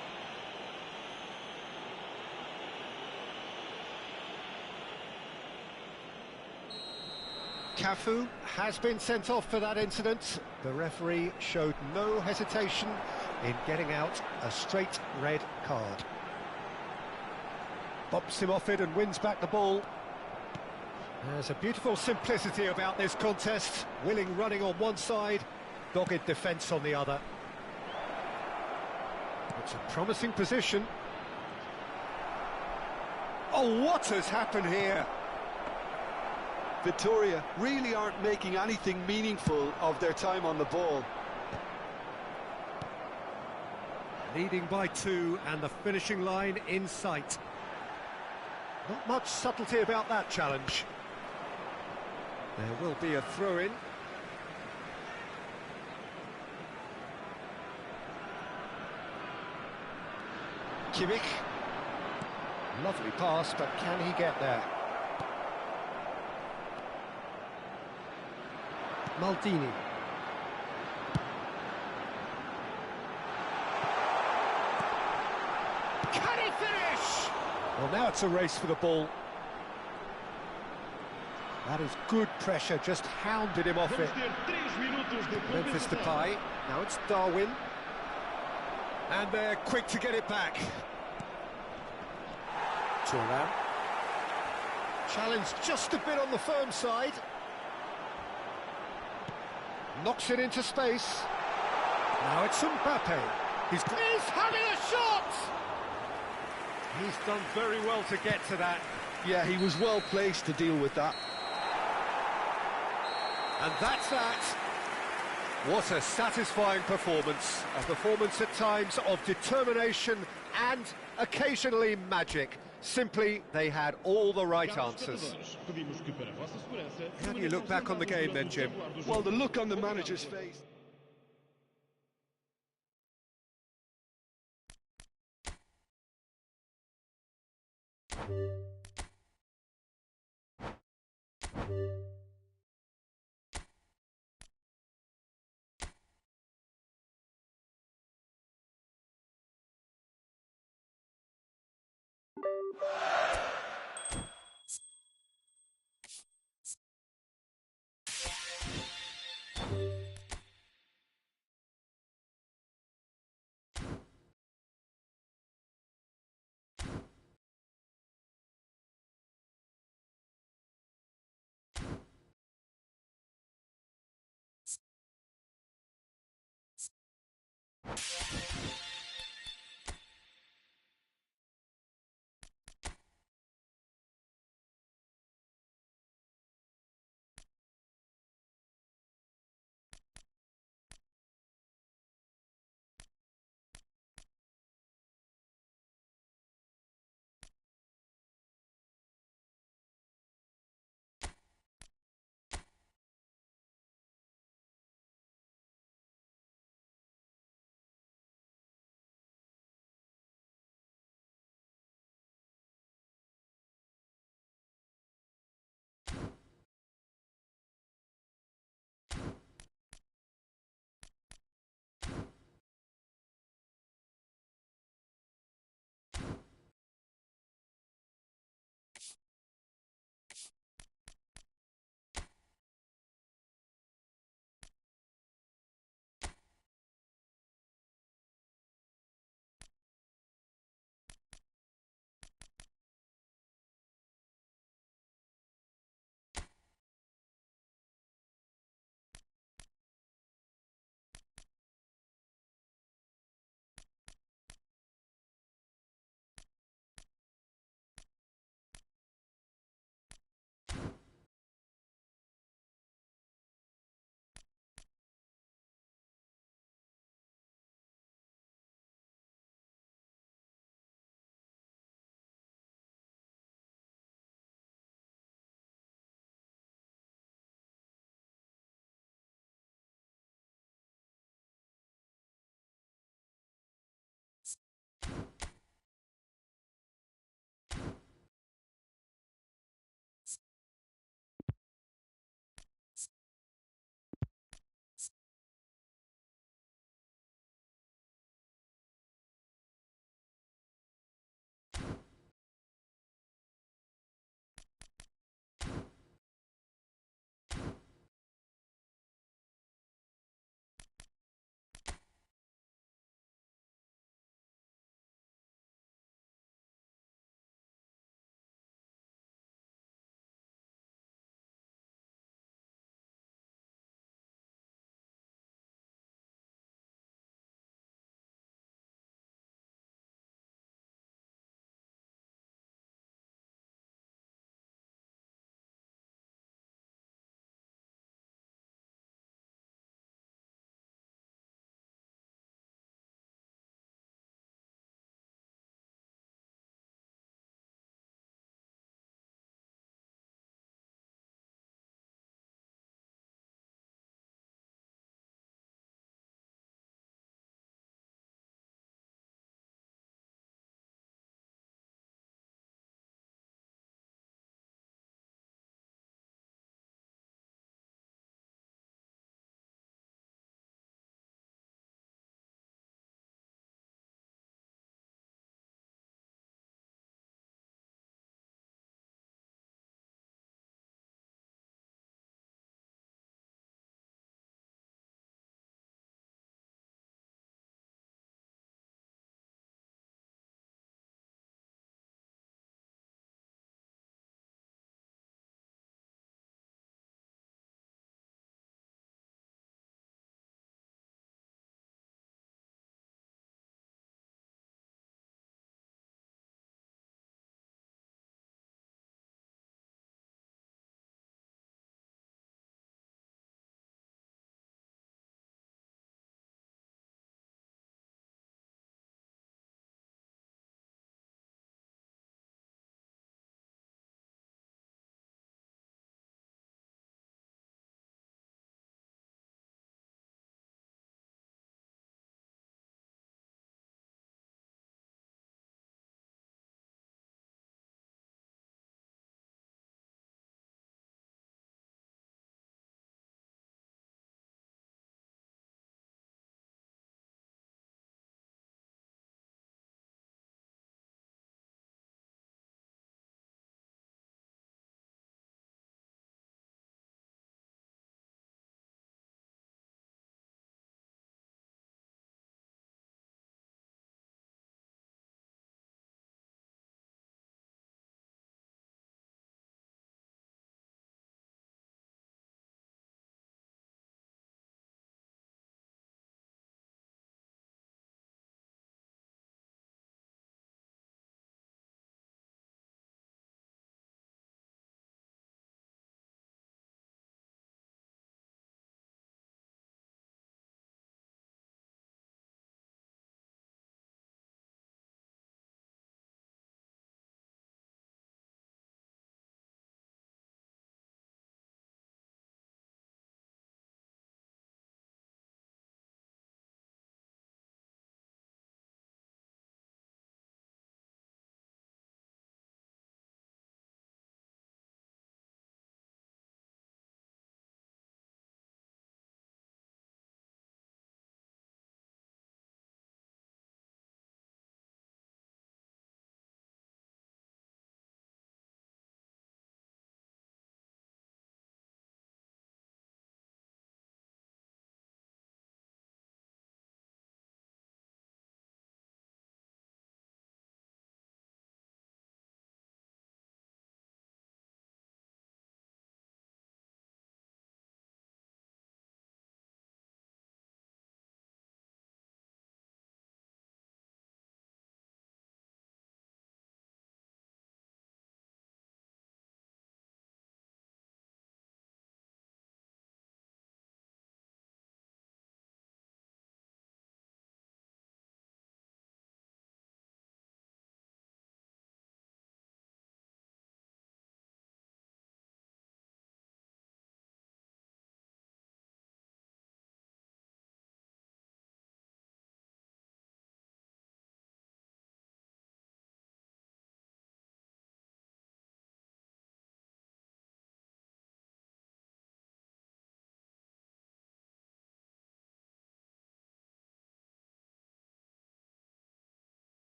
Cafu has been sent off for that incident. The referee showed no hesitation in getting out a straight red card. Bops him off it and wins back the ball. There's a beautiful simplicity about this contest. Willing running on one side, dogged defence on the other. It's a promising position. Oh, what has happened here? Victoria really aren't making anything meaningful of their time on the ball. Leading by 2 and the finishing line in sight. Not much subtlety about that challenge. There will be a throw-in. Kimmich. Lovely pass, but can he get there? Maldini. Can he finish? Well, now it's a race for the ball. That is good pressure, just hounded him off it. Memphis Depay, now it's Darwin. And they're quick to get it back. Thuram. Challenge just a bit on the firm side. Knocks it into space. Now it's Mbappe. He's having a shot! He's done very well to get to that. Yeah, he was well placed to deal with that. And that's that. What a satisfying performance. A performance at times of determination and occasionally magic. Simply, they had all the right answers. How do you look back on the game then, Jim? Well, the look on the manager's face...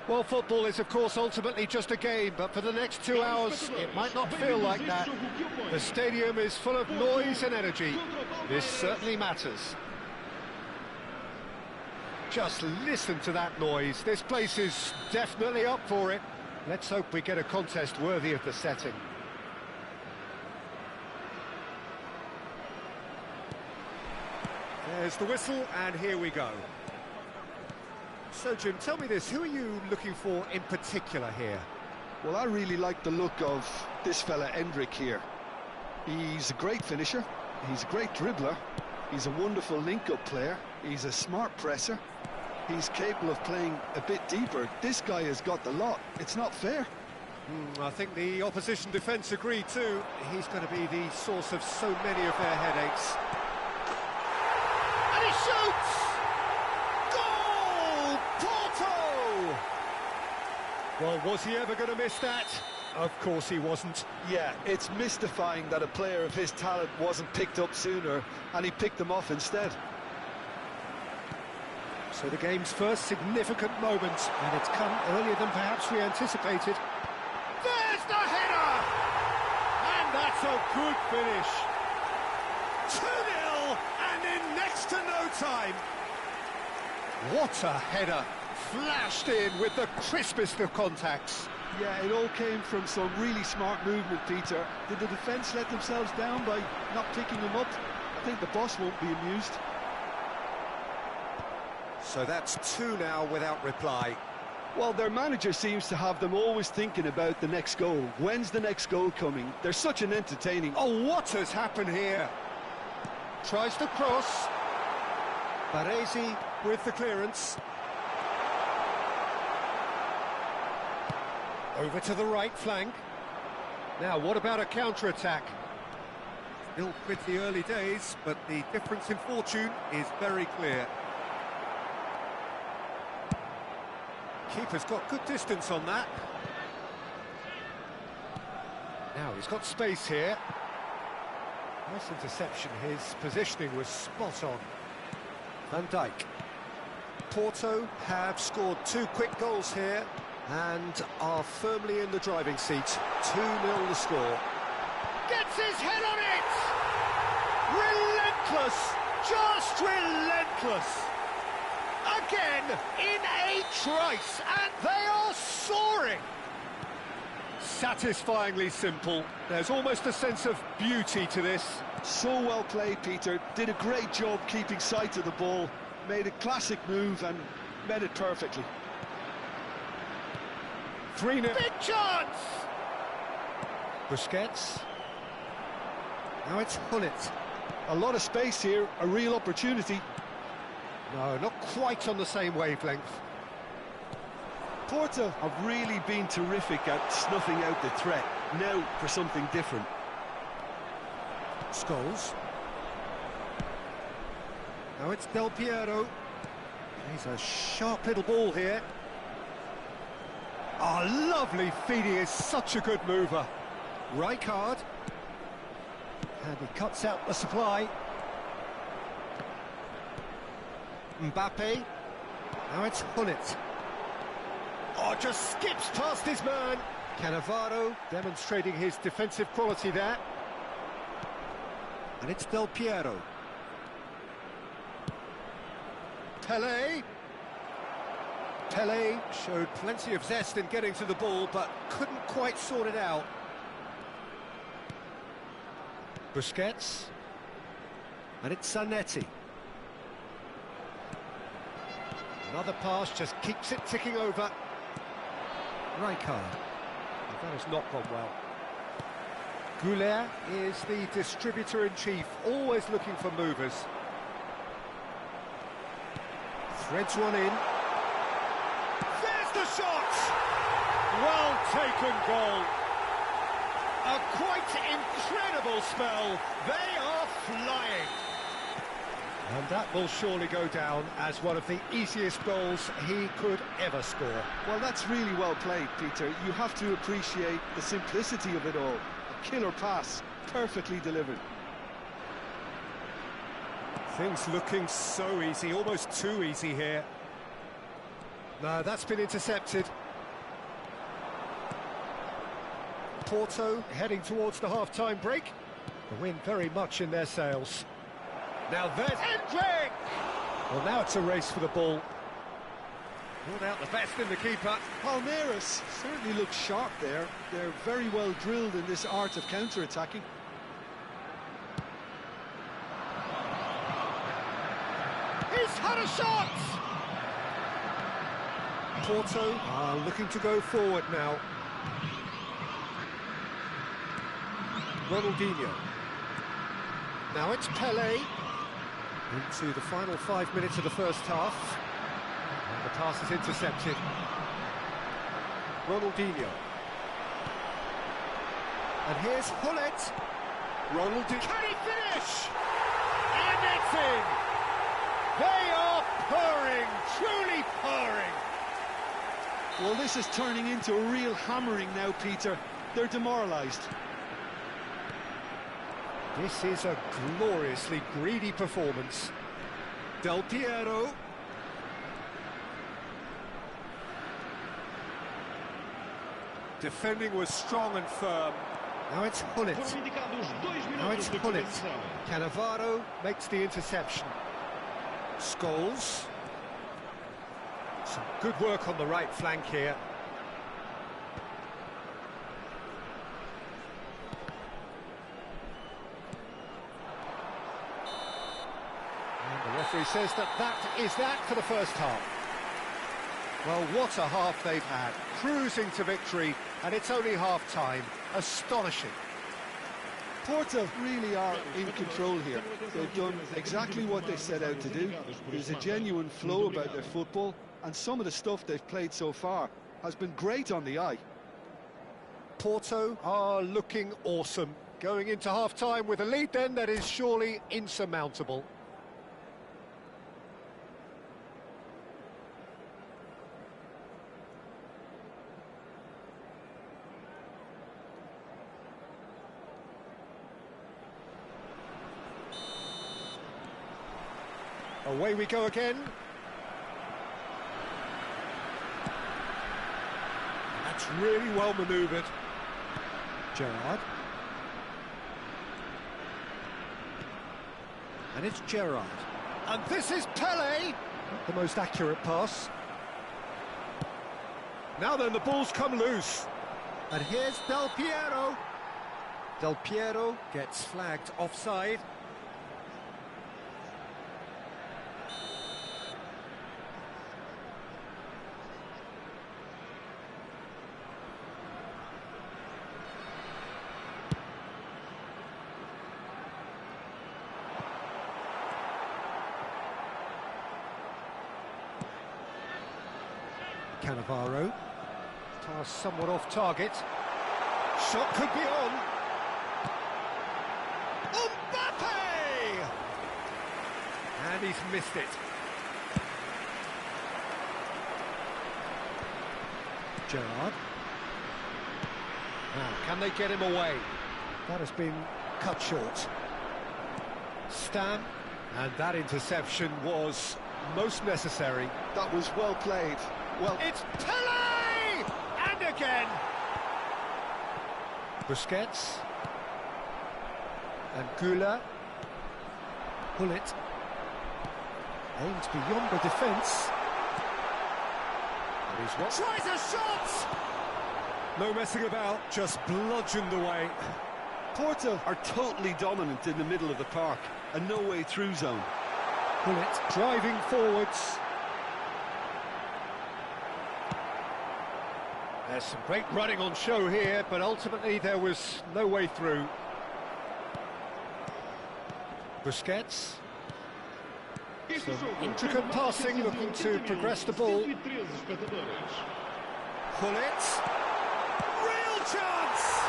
Well, football is, of course, ultimately just a game, but for the next 2 hours, it might not feel like that. The stadium is full of noise and energy. This certainly matters. Just listen to that noise. This place is definitely up for it. Let's hope we get a contest worthy of the setting. There's the whistle, and here we go. So, Jim, tell me this, who are you looking for in particular here? Well, I really like the look of this fella, Endrick, here. He's a great finisher, he's a great dribbler, he's a wonderful link-up player, he's a smart presser, he's capable of playing a bit deeper. This guy has got the lot. It's not fair. I think the opposition defence agree too. He's going to be the source of so many of their headaches. And he shoots! Well, was he ever going to miss that? Of course he wasn't. Yeah, it's mystifying that a player of his talent wasn't picked up sooner, and he picked them off instead. So the game's first significant moment, and it's come earlier than perhaps we anticipated. There's the header! And that's a good finish. 2-0, and in next to no time. What a header! Flashed in with the crispest of contacts. Yeah, it all came from some really smart movement, Peter. Did the defence let themselves down by not picking him up? I think the boss won't be amused. So that's 2 now without reply. Well, their manager seems to have them always thinking about the next goal. When's the next goal coming? They're such an entertaining... Oh, what has happened here? Tries to cross. Baresi with the clearance. Over to the right flank. Now, what about a counter-attack? Still pretty early days, but the difference in fortune is very clear. Keeper's got good distance on that. Now, he's got space here. Nice interception. His positioning was spot on. Van Dijk. Porto have scored 2 quick goals here and are firmly in the driving seat. 2-0 the score. Gets his head on it! Relentless! Just relentless! Again, in a trice, and they are soaring! Satisfyingly simple. There's almost a sense of beauty to this. So well played, Peter. Did a great job keeping sight of the ball. Made a classic move and met it perfectly. 3-0. Big chance! Busquets. Now it's Hullet. A lot of space here, a real opportunity. No, not quite on the same wavelength. Porto have really been terrific at snuffing out the threat. Now for something different. Scholes. Now it's Del Piero. He's a sharp little ball here. Oh, lovely feed. He is such a good mover. Rijkaard. And he cuts out the supply. Mbappe. Now it's Hullet. Oh, just skips past his man. Cannavaro demonstrating his defensive quality there. And it's Del Piero. Pelé. Pelé showed plenty of zest in getting to the ball, but couldn't quite sort it out. Busquets. And it's Zanetti. Another pass just keeps it ticking over. Rijkaard. That has not gone well. Goulet is the distributor-in-chief, always looking for movers. Threads one in. There's the shot! Well taken goal. A quite incredible spell. They are flying. And that will surely go down as one of the easiest goals he could ever score. Well, that's really well played, Peter. You have to appreciate the simplicity of it all. A killer pass, perfectly delivered. Things looking so easy, almost too easy here. No, that's been intercepted. Porto heading towards the half-time break. The wind very much in their sails. Now there's Hendrick! Well, now it's a race for the ball. Brought out the best in the keeper. Palmeiras certainly looks sharp there. They're very well drilled in this art of counter-attacking. He's had a shot! Porto are looking to go forward now. Ronaldinho. Now it's Pelé. Into the final 5 minutes of the first half. And the pass is intercepted. Ronaldinho. And here's Hullet. Ronaldinho. Can he finish? And it's in! They are purring, truly purring. Well, this is turning into a real hammering now, Peter. They're demoralised. This is a gloriously greedy performance. Del Piero. Defending was strong and firm. Now it's Hullet. Now it's Hullet. Cannavaro makes the interception. Scholes. Some good work on the right flank here. The referee says that is that for the first half. Well, what a half they've had. Cruising to victory, and it's only half-time. Astonishing. Porto really are in control here. They've done exactly what they set out to do. There's a genuine flow about their football, and some of the stuff they've played so far has been great on the eye. Porto are looking awesome. Going into half-time with a lead then that is surely insurmountable. Away we go again. That's really well manoeuvred. Gerrard. And it's Gerrard. And this is Pelé. Not the most accurate pass. Now then, the ball's come loose. And here's Del Piero. Del Piero gets flagged offside. Cannavaro. Pass somewhat off target. Shot could be on. Mbappe! And he's missed it. Gerrard. Now, can they get him away? That has been cut short. Stam. And that interception was most necessary. That was well played. Well, it's Pelé! And again! Busquets. And Gula. Hullet. Aims beyond the defence. And he's what? Tries a shot! No messing about, just bludgeoned away. Porto are totally dominant in the middle of the park. A no-way through zone. Hullet driving forwards. There's some great running on show here, but ultimately there was no way through. Busquets. Some intricate passing, looking to progress the ball. Hullet. Real chance!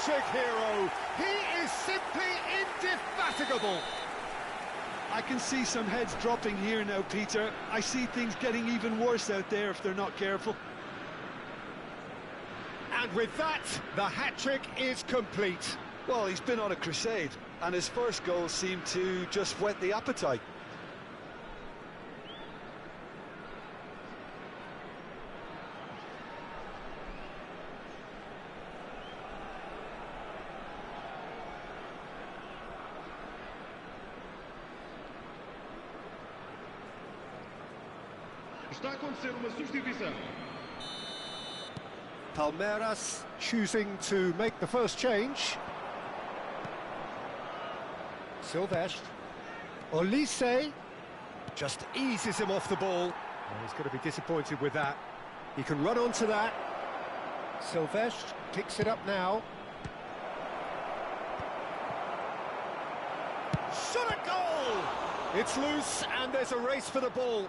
hat-trick hero. He is simply indefatigable. I can see some heads dropping here now, Peter. I see things getting even worse out there if they're not careful. And with that, the hat-trick is complete. Well, he's been on a crusade, and his first goal seemed to just whet the appetite. Está a acontecer uma substituição. Palmeiras choosing to make the first change. Silvestre. Olise just eases him off the ball. Oh, he's going to be disappointed with that. He can run onto that. Silvestre picks it up now. Shot a goal! It's loose and there's a race for the ball.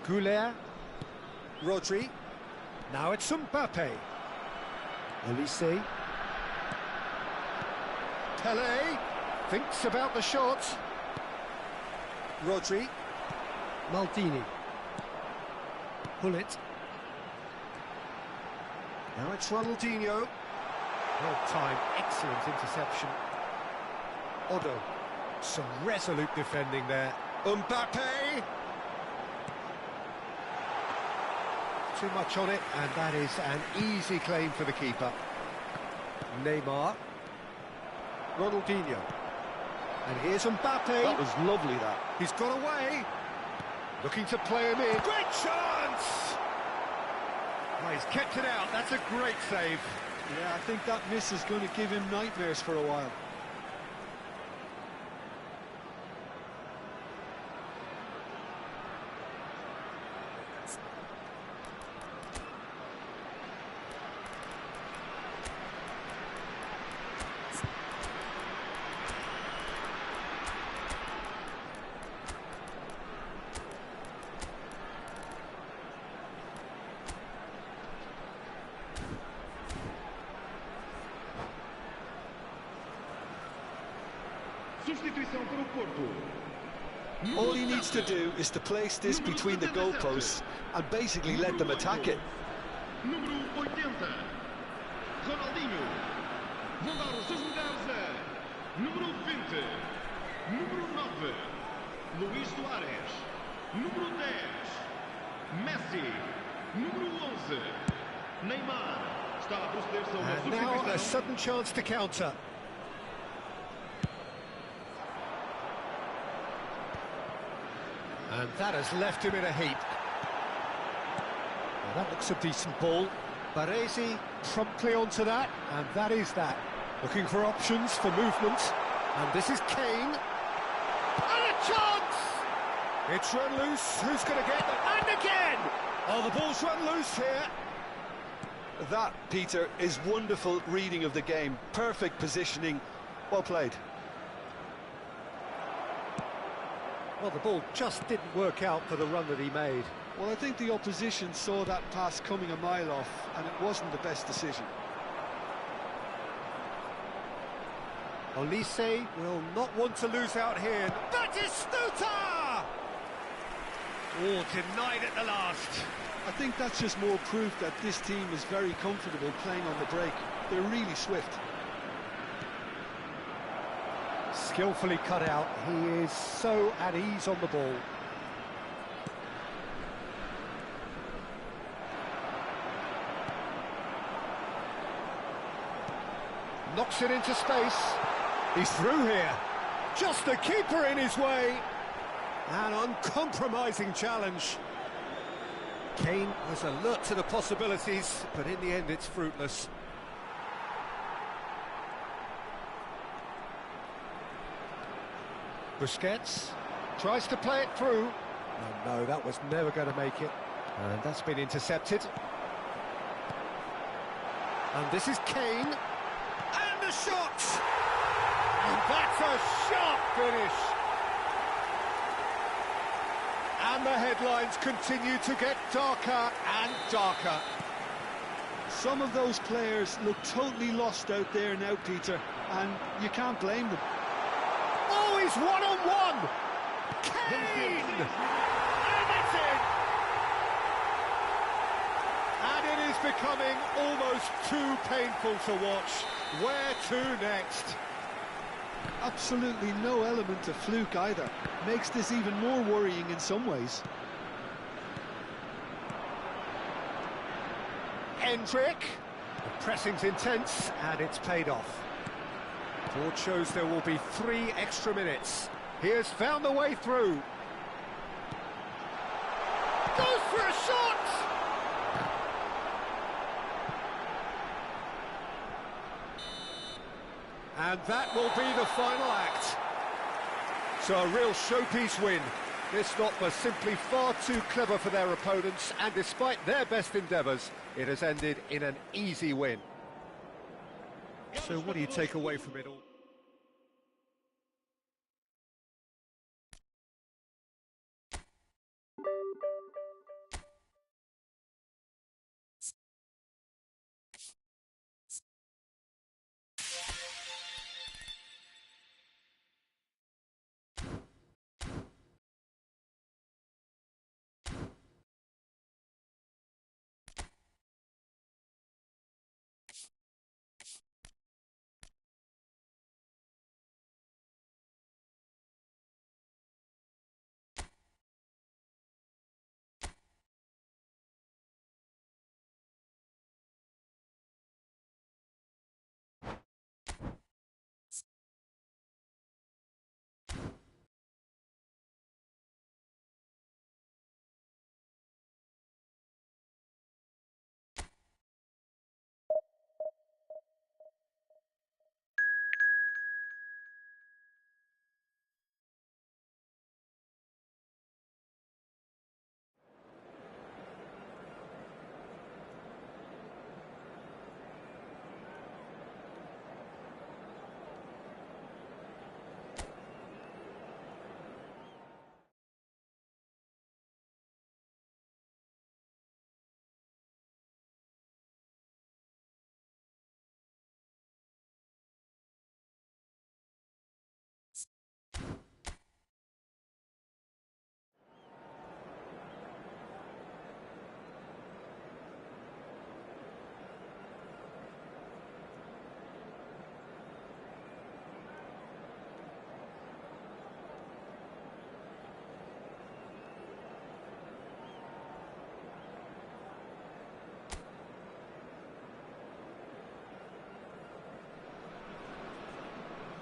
Goulet, Rodri, now it's Mbappe, Olise, Pelé, thinks about the shot, Rodri, Maldini, Hullet, now it's Ronaldinho, well timed, excellent interception, Odo, some resolute defending there, Mbappe, too much on it, and that is an easy claim for the keeper. Neymar, Ronaldinho, and here's Mbappe. That was lovely, that. He's got away, looking to play him in. Great chance! Oh, he's kept it out, that's a great save. Yeah, I think that miss is going to give him nightmares for a while. Substituição para o Porto. All he needs to do is to place this between the goalposts and basically let them attack it. Número 80. Ronaldinho. Vão dar os seus lugares a número 20. Número 9. Luís Soares. Número 10. Messi. Número 11. Neymar. Está a proceder-se a uma And now a substituição. sudden chance to counter. And that has left him in a heap. Well, that looks a decent ball. Baresi promptly onto that, and that is that. Looking for options for movement. And this is Kane. And a chance! It's run loose. Who's going to get it? And again! Oh, the ball's run loose here. That, Peter, is wonderful reading of the game. Perfect positioning. Well played. Well, the ball just didn't work out for the run that he made. Well, I think the opposition saw that pass coming a mile off, and it wasn't the best decision. Olise will not want to lose out here. Batistuta! Oh, denied at the last. I think that's just more proof that this team is very comfortable playing on the break. They're really swift. Skillfully cut out. He is so at ease on the ball. Knocks it into space. He's through here. Just the keeper in his way. An uncompromising challenge. Kane was alert to the possibilities, but in the end it's fruitless. Busquets tries to play it through. Oh, no, that was never going to make it. And that's been intercepted. And this is Kane. And the shot! And that's a sharp finish. And the headlines continue to get darker and darker. Some of those players look totally lost out there now, Peter, and you can't blame them. Oh, he's one-on-one! Kane! And it's in! And it is becoming almost too painful to watch. Where to next? Absolutely no element of fluke either. Makes this even more worrying in some ways. Hendrick. The pressing's intense, and it's paid off. Board shows there will be 3 extra minutes. He has found the way through. Goes for a shot! And that will be the final act. So a real showpiece win. This lot was simply far too clever for their opponents, and despite their best endeavours, it has ended in an easy win. So what do you take away from it all?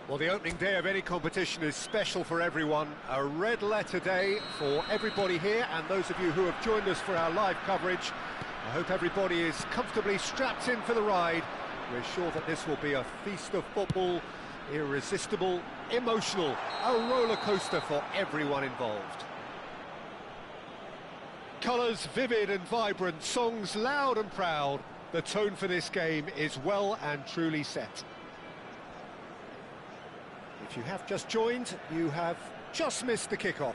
Well, the opening day of any competition is special for everyone. A red letter day for everybody here, and those of you who have joined us for our live coverage. I hope everybody is comfortably strapped in for the ride. We're sure that this will be a feast of football, irresistible, emotional, a roller coaster for everyone involved. Colours vivid and vibrant, songs loud and proud. The tone for this game is well and truly set. If you have just joined, you have just missed the kickoff.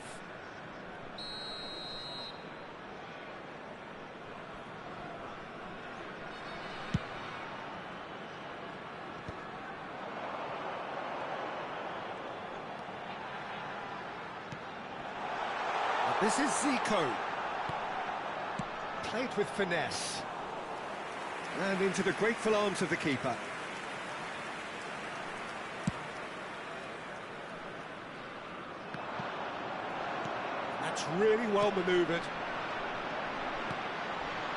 This is Zico. Played with finesse. And into the grateful arms of the keeper. That's really well manoeuvred.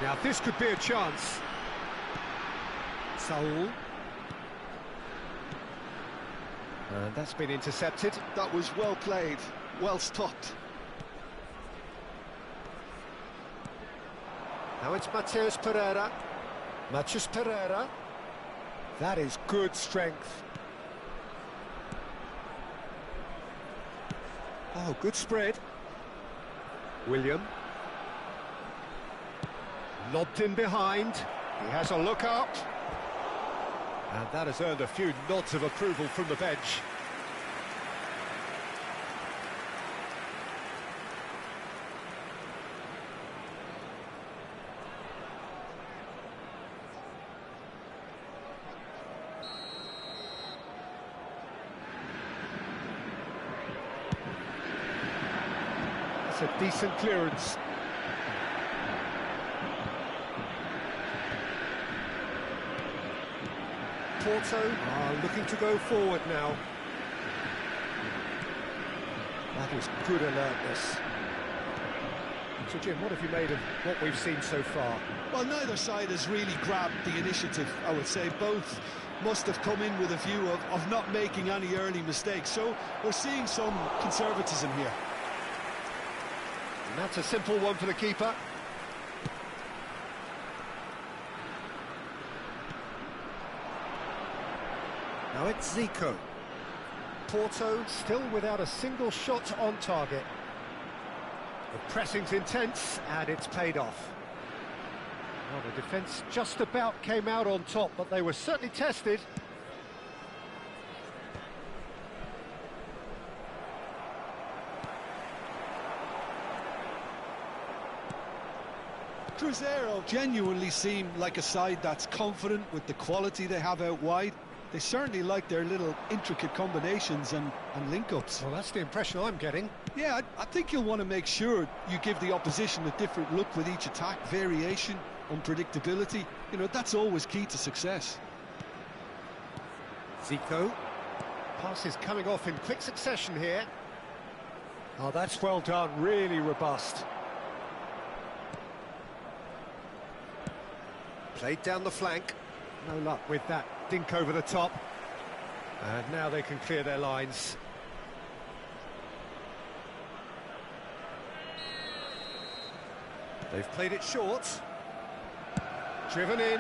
Now this could be a chance. Saul. And that's been intercepted. That was well played, well stopped. Now it's Mateus Pereira. Mateus Pereira. That is good strength. Oh, good spread. William. Lobbed in behind. He has a look up. And that has earned a few nods of approval from the bench. a decent clearance. Porto are looking to go forward now. That is good alertness. So Jim, what have you made of what we've seen so far? Well, neither side has really grabbed the initiative, I would say. Both must have come in with a view of not making any early mistakes. So we're seeing some conservatism here. And that's a simple one for the keeper. Now it's Zico. Porto still without a single shot on target. The pressing's intense, and it's paid off. Well, the defence just about came out on top, but they were certainly tested. Cruzeiro genuinely seem like a side that's confident with the quality they have out wide. They certainly like their little intricate combinations and link-ups. Well, that's the impression I'm getting. Yeah, I think you'll want to make sure you give the opposition a different look with each attack. Variation, unpredictability, you know, that's always key to success. Zico. Pass is coming off in quick succession here. Oh, that's well done, really robust. Played down the flank. No luck with that dink over the top. And now they can clear their lines. They've played it short. Driven in.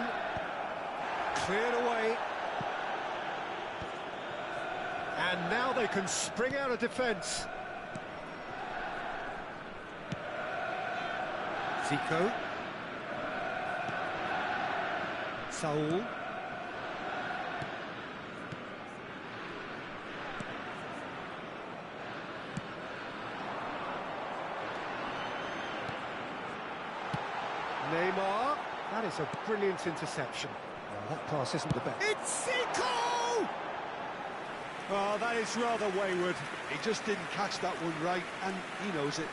Cleared away. And now they can spring out of defence. Zico. Saul. Neymar. That is a brilliant interception. Well, that pass isn't the best. It's Zico! Oh, that is rather wayward. He just didn't catch that one right, and he knows it.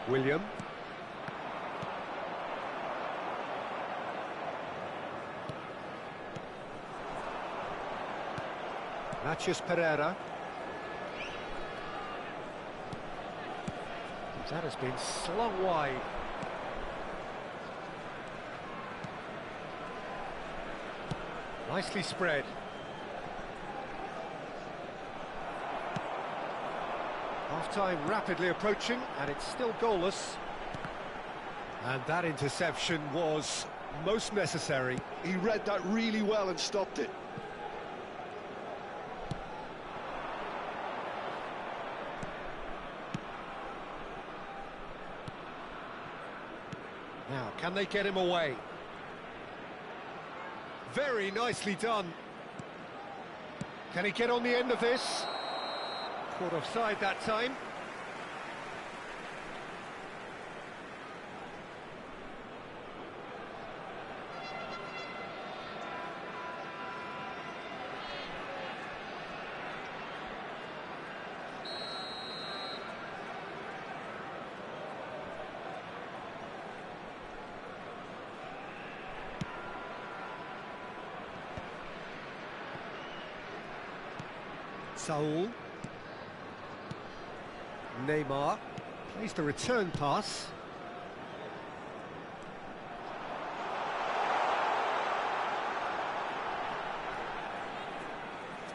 William. Matias Pereira. That has been slung wide. Nicely spread. Half-time rapidly approaching, and it's still goalless. And that interception was most necessary. He read that really well and stopped it. Now, can they get him away? Very nicely done. Can he get on the end of this? Caught offside that time. Saul. Neymar plays the return pass.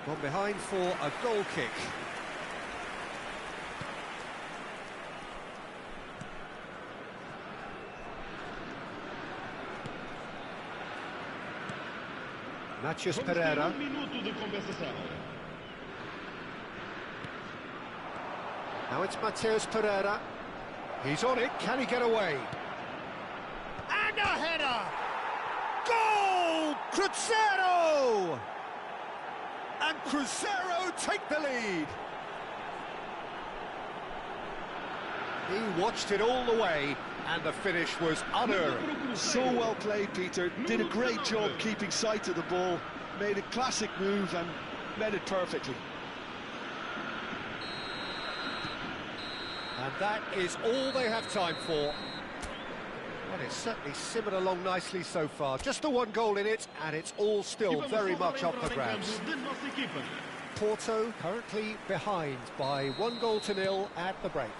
Gone behind for a goal kick. Matias Pereira. Minuto de compensação. Now it's Mateus Pereira. He's on it. Can he get away? And a header! Goal! Cruzeiro! And Cruzeiro take the lead. He watched it all the way, and the finish was unerring. So well played, Peter. Did a great job keeping sight of the ball. Made a classic move and read it perfectly. And that is all they have time for. Well, it's certainly simmered along nicely so far. Just the one goal in it, and it's all still very much up for grabs. Porto currently behind by 1-0 at the break.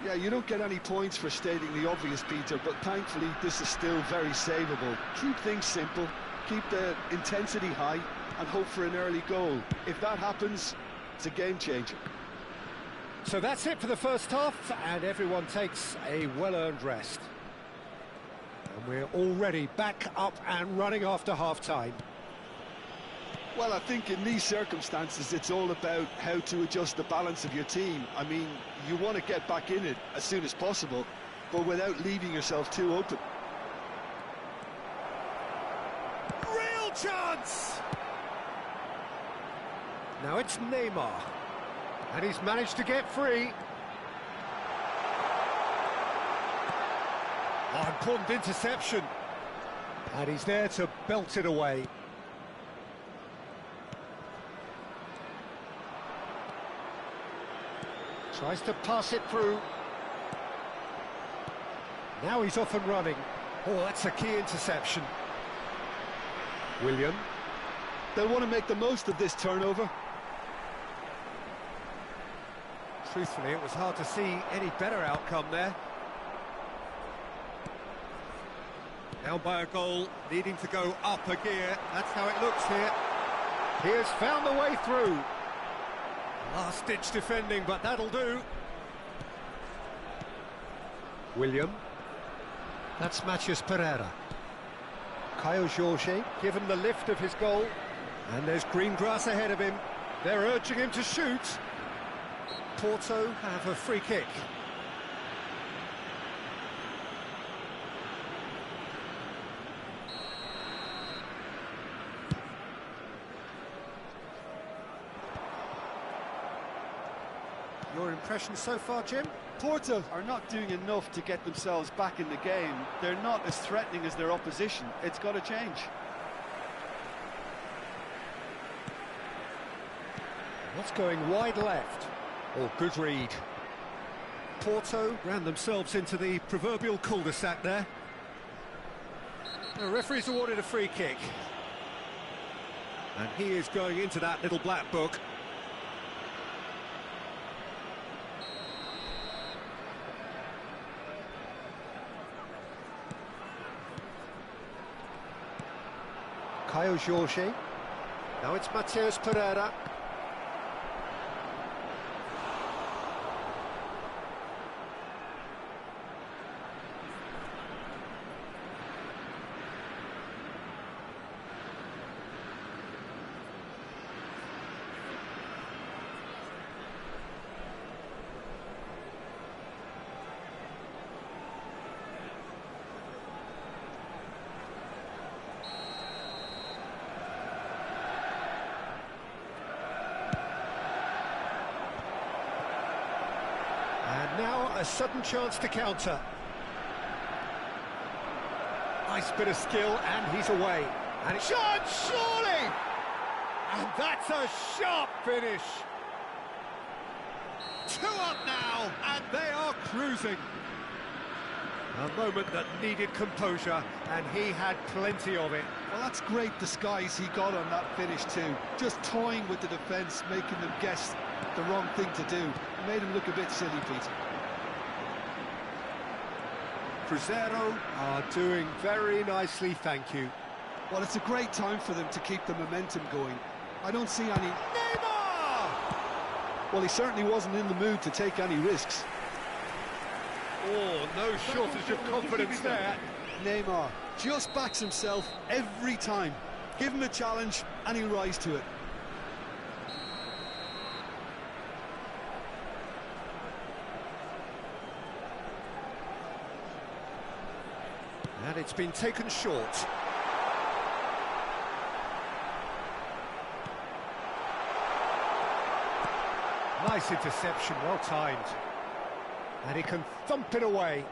Yeah, you don't get any points for stating the obvious, Peter, but thankfully this is still very savable. Keep things simple, keep the intensity high, and hope for an early goal. If that happens, it's a game changer. So that's it for the first half, and everyone takes a well-earned rest. And we're already back up and running after half-time. Well, I think in these circumstances, it's all about how to adjust the balance of your team. I mean, you want to get back in it as soon as possible, but without leaving yourself too open. Real chance! Now it's Neymar. And he's managed to get free. Oh, important interception. And he's there to belt it away. Tries to pass it through. Now he's off and running. Oh, that's a key interception. William. They'll want to make the most of this turnover. Truthfully, it was hard to see any better outcome there. Down by a goal, needing to go up a gear. That's how it looks here. He has found the way through. Last-ditch defending, but that'll do. William. That's Matheus Pereira. Caio Jorge given the lift of his goal. And there's green grass ahead of him. They're urging him to shoot. Porto have a free kick. Your impression so far, Jim? Porto are not doing enough to get themselves back in the game. They're not as threatening as their opposition. It's got to change. What's going wide left? Oh, good read. Porto ran themselves into the proverbial cul-de-sac there. The referee's awarded a free kick. And he is going into that little black book. Caio Jorge. Now it's Matheus Pereira. Now a sudden chance to counter. Nice bit of skill, and he's away. And it's shot, surely! And that's a sharp finish. 2 up now, and they are cruising. A moment that needed composure, and he had plenty of it. Well, that's great disguise he got on that finish too. Just toying with the defence, making them guess the wrong thing to do. Made him look a bit silly, Peter. Cruzeiro are doing very nicely, thank you. Well, it's a great time for them to keep the momentum going. I don't see any... Neymar! Well, he certainly wasn't in the mood to take any risks. Oh, no shortage of confidence there. Neymar just backs himself every time. Give him a challenge and he'll rise to it. And it's been taken short. Nice interception, well timed. And he can thump it away.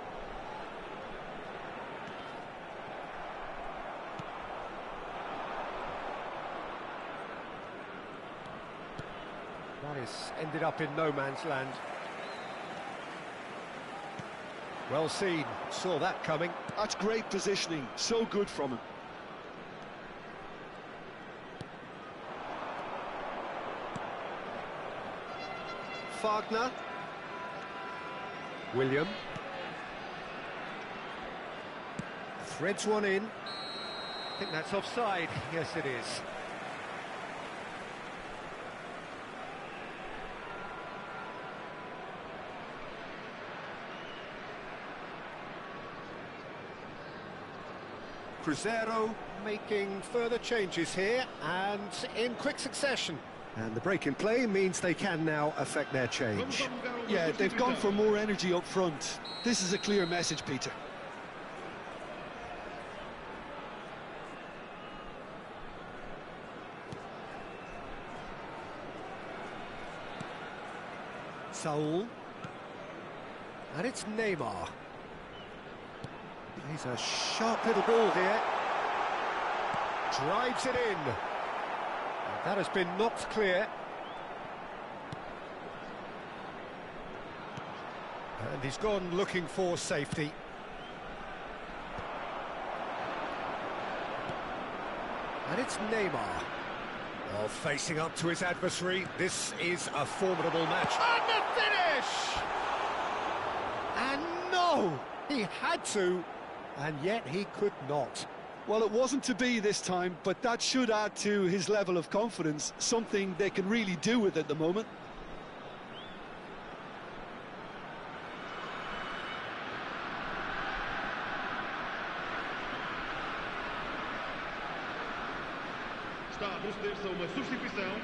That is ended up in no man's land. Well seen, saw that coming. That's great positioning, so good from him. Wagner. William. Threads one in. I think that's offside. Yes, it is. Cruzeiro making further changes here and in quick succession. And the break in play means they can now affect their change. Yeah, they've gone for more energy up front. This is a clear message, Peter. Saul. And it's Neymar. He's a sharp little ball here. Drives it in. And that has been knocked clear. And he's gone looking for safety. And it's Neymar. Well, facing up to his adversary, this is a formidable match. And the finish! And no! He had to, and yet he could not. Well, it wasn't to be this time, but that should add to his level of confidence, something they can really do with at the moment. Está a proceder-se a uma substituição.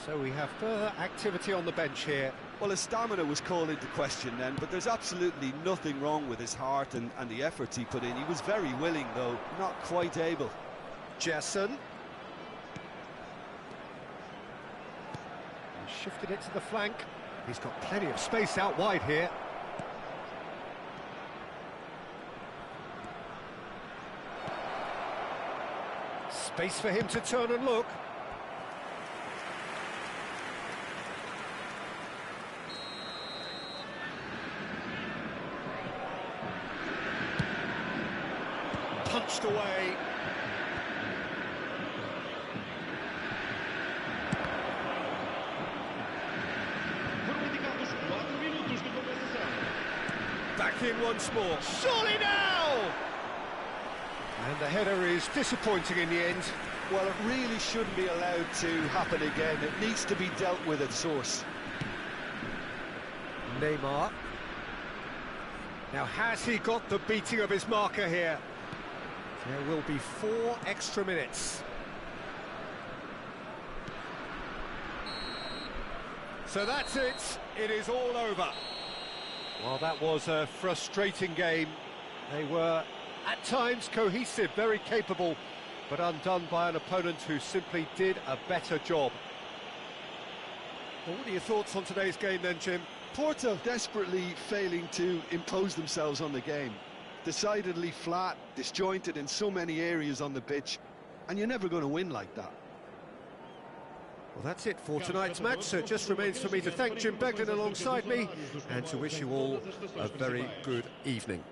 So we have further activity on the bench here. Well, his stamina was called into question then, but there's absolutely nothing wrong with his heart and the efforts he put in. He was very willing, though, not quite able. Jason. He shifted it to the flank. He's got plenty of space out wide here. Space for him to turn and look. Punched away. Foram indicados 4 minutos de compensação. Back in once more. Surely now! And the header is disappointing in the end. Well, it really shouldn't be allowed to happen again. It needs to be dealt with at source. Neymar. Now, has he got the beating of his marker here? There will be 4 extra minutes. So that's it. It is all over. Well, that was a frustrating game. They were, at times, cohesive, very capable, but undone by an opponent who simply did a better job. Well, what are your thoughts on today's game then, Jim? Porto desperately failing to impose themselves on the game. Decidedly flat, disjointed in so many areas on the pitch, and you're never going to win like that. Well, that's it for tonight's match, so it just remains for me to thank Jim Beglin alongside me and to wish you all a very good evening.